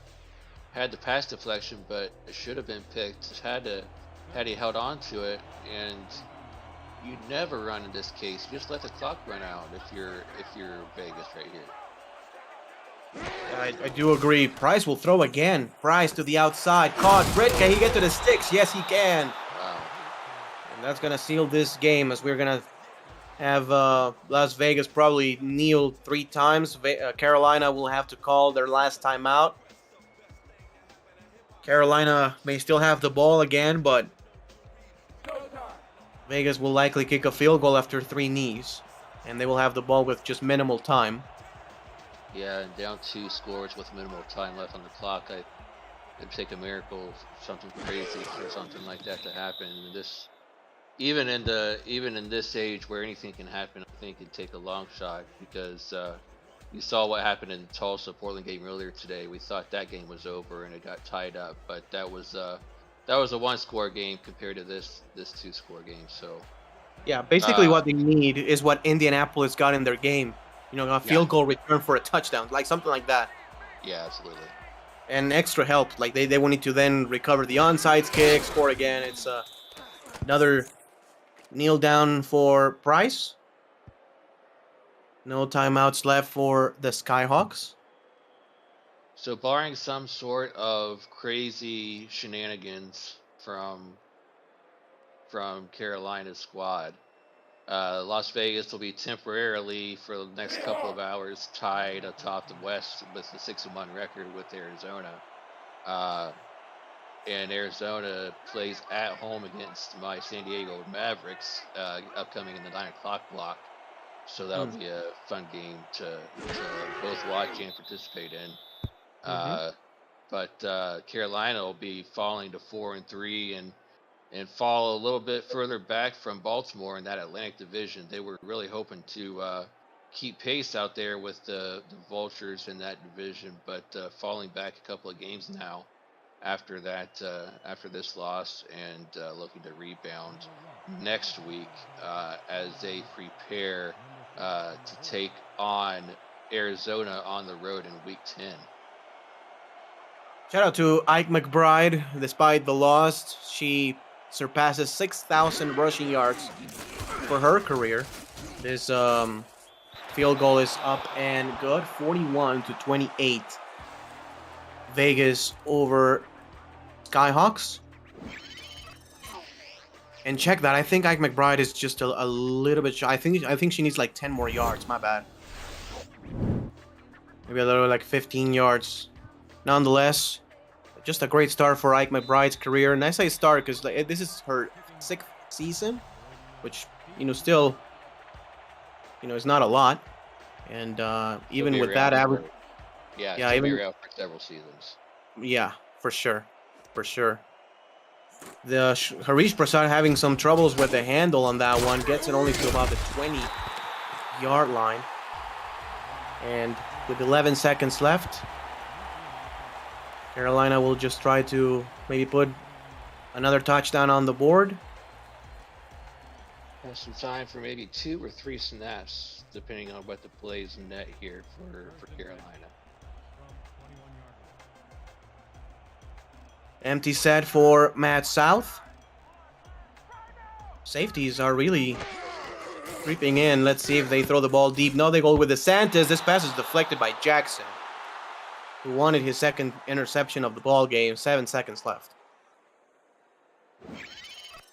pass deflection, but it should have been picked. Had he held on to it, and you never run in this case. You just let the clock run out if you're Vegas right here. I do agree. Price will throw again. Price to the outside. Caught. Britt, can he get to the sticks? Yes, he can. Wow. And that's going to seal this game, as we're going to have Las Vegas probably kneel 3 times. Carolina will have to call their last timeout. Carolina may still have the ball again, but Vegas will likely kick a field goal after 3 knees. And they will have the ball with just minimal time. Yeah, and down 2 scores with minimal time left on the clock. It'd take a miracle, something crazy for something like that to happen. And this, even in this age where anything can happen, I think it'd take a long shot, because you saw what happened in the Tulsa Portland game earlier today. We thought that game was over and it got tied up, but that was a 1-score game compared to this 2-score game. So yeah, basically what they need is what Indianapolis got in their game. You know, a field goal return for a touchdown, like something like that. Yeah, absolutely. And extra help, like they will need to then recover the onside kick, score again. It's another kneel down for Price. No timeouts left for the Skyhawks. So barring some sort of crazy shenanigans from Carolina's squad, Las Vegas will be temporarily, for the next couple of hours, tied atop the West with the 6-1 record with Arizona. And Arizona plays at home against my San Diego Mavericks, upcoming in the 9 o'clock block. So that'll be a fun game to both watch and participate in. But Carolina will be falling to 4-3 and fall a little bit further back from Baltimore in that Atlantic division. They were really hoping to keep pace out there with the Vultures in that division, but falling back a couple of games now after this loss, and looking to rebound next week as they prepare to take on Arizona on the road in Week 10. Shout out to Ike McBride. Despite the loss, she surpasses 6,000 rushing yards for her career. This field goal is up and good, 41-28. Vegas over Skyhawks. And check that. I think Ike McBride is just a little bit shy. I think she needs like 10 more yards. My bad. Maybe a little like 15 yards. Nonetheless, just a great start for Ike McBride's career. And I say start because like, this is her 6th season, which, still, is not a lot. And even with that average, yeah, even be around for several seasons. Yeah, for sure. The Harish Prasad having some troubles with the handle on that one, gets it only to about the 20-yard line. And with 11 seconds left, Carolina will just try to maybe put another touchdown on the board. Have some time for maybe 2 or 3 snaps, depending on what the plays net here for Carolina. Empty set for Matt South. Safeties are really creeping in. Let's see if they throw the ball deep. No, they go with DeSantis. This pass is deflected by Jackson, who wanted his 2nd interception of the ball game. 7 seconds left.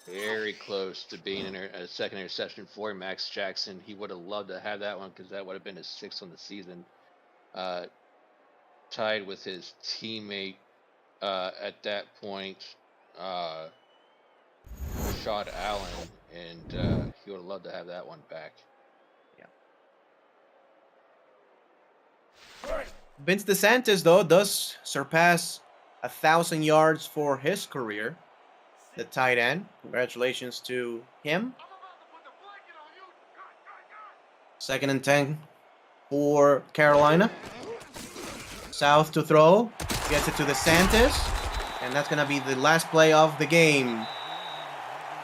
Very close to being a 2nd interception for Max Jackson. He would have loved to have that one, because that would have been his 6th on the season. Tied with his teammate at that point, Rashad Allen, and he would have loved to have that one back. Yeah. Vince DeSantis, though, does surpass 1,000 yards for his career. The tight end. Congratulations to him. 2nd and 10 for Carolina. South to throw. Gets it to DeSantis. And that's going to be the last play of the game.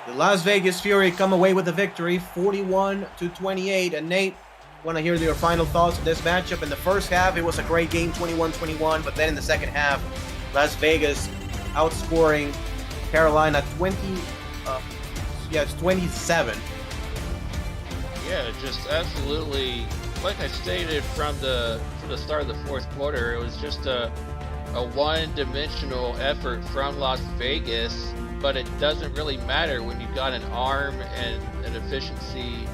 The Las Vegas Fury come away with the victory, 41-28. And Nate, want to hear your final thoughts on this matchup? In the first half, it was a great game, 21-21. But then in the second half, Las Vegas outscoring Carolina 27. Yeah, just absolutely, like I stated from the start of the 4th quarter, it was just a one-dimensional effort from Las Vegas, but it doesn't really matter when you've got an arm and an efficiency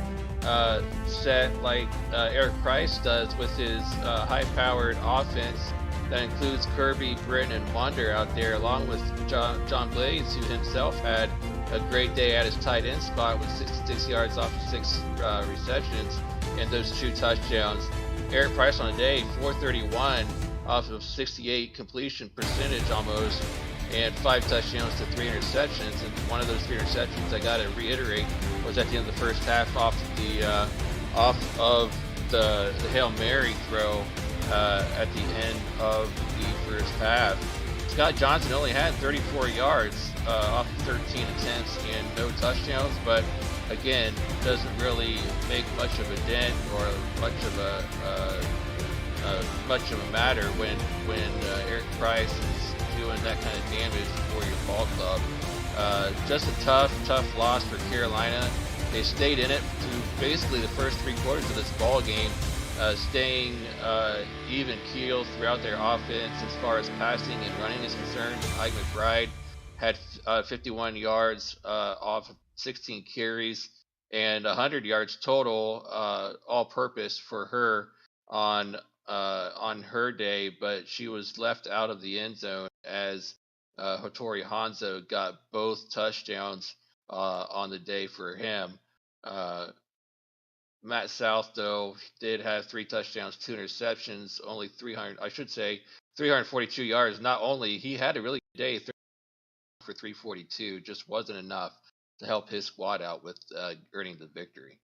set like Eric Price does with his high-powered offense that includes Kirby, Britton, and Wonder out there, along with John Blades, who himself had a great day at his tight end spot with 66 yards off of 6 receptions and those 2 touchdowns. Eric Price on the day, 431 off of 68 completion percentage almost, and 5 touchdowns to 3 interceptions. And one of those 3 interceptions, I got to reiterate, was at the end of the first half off of the Hail Mary throw at the end of the first half. Scott Johnson only had 34 yards off of 13 attempts and no touchdowns, but again, doesn't really make much of a dent or much of a matter when Eric Price is doing that kind of damage for your ball club. Just a tough loss for Carolina. They stayed in it through basically the first 3 quarters of this ball game, staying even keeled throughout their offense as far as passing and running is concerned. Ike McBride had 51 yards off of 16 carries and 100 yards total, all-purpose for her on her day, but she was left out of the end zone as Hattori Hanzo got both touchdowns on the day for him. Matt South, though, did have 3 touchdowns, 2 interceptions, only 342 yards. Not only he had a really good day, for 342, just wasn't enough to help his squad out with earning the victory.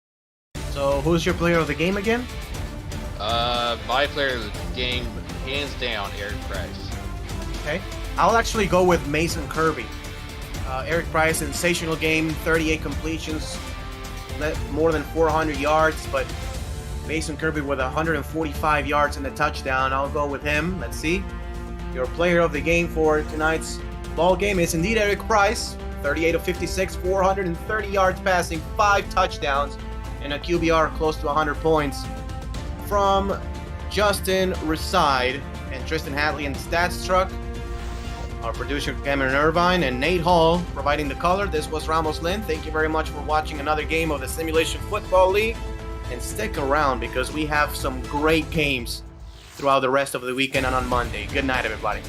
So who's your player of the game again? My player of the game, hands down, Eric Price. Okay. I'll actually go with Mason Kirby. Eric Price, sensational game, 38 completions, more than 400 yards, but Mason Kirby with 145 yards and a touchdown. I'll go with him. Let's see. Your player of the game for tonight's ball game is indeed Eric Price. 38 of 56, 430 yards passing, 5 touchdowns, and a QBR close to 100 points. From Justin Reside and Tristan Hatley and Stats Truck, our producer Cameron Irvine and Nate Hall providing the color. This was Ramos Lynn. Thank you very much for watching another game of the Simulation Football League. And stick around because we have some great games throughout the rest of the weekend and on Monday. Good night, everybody.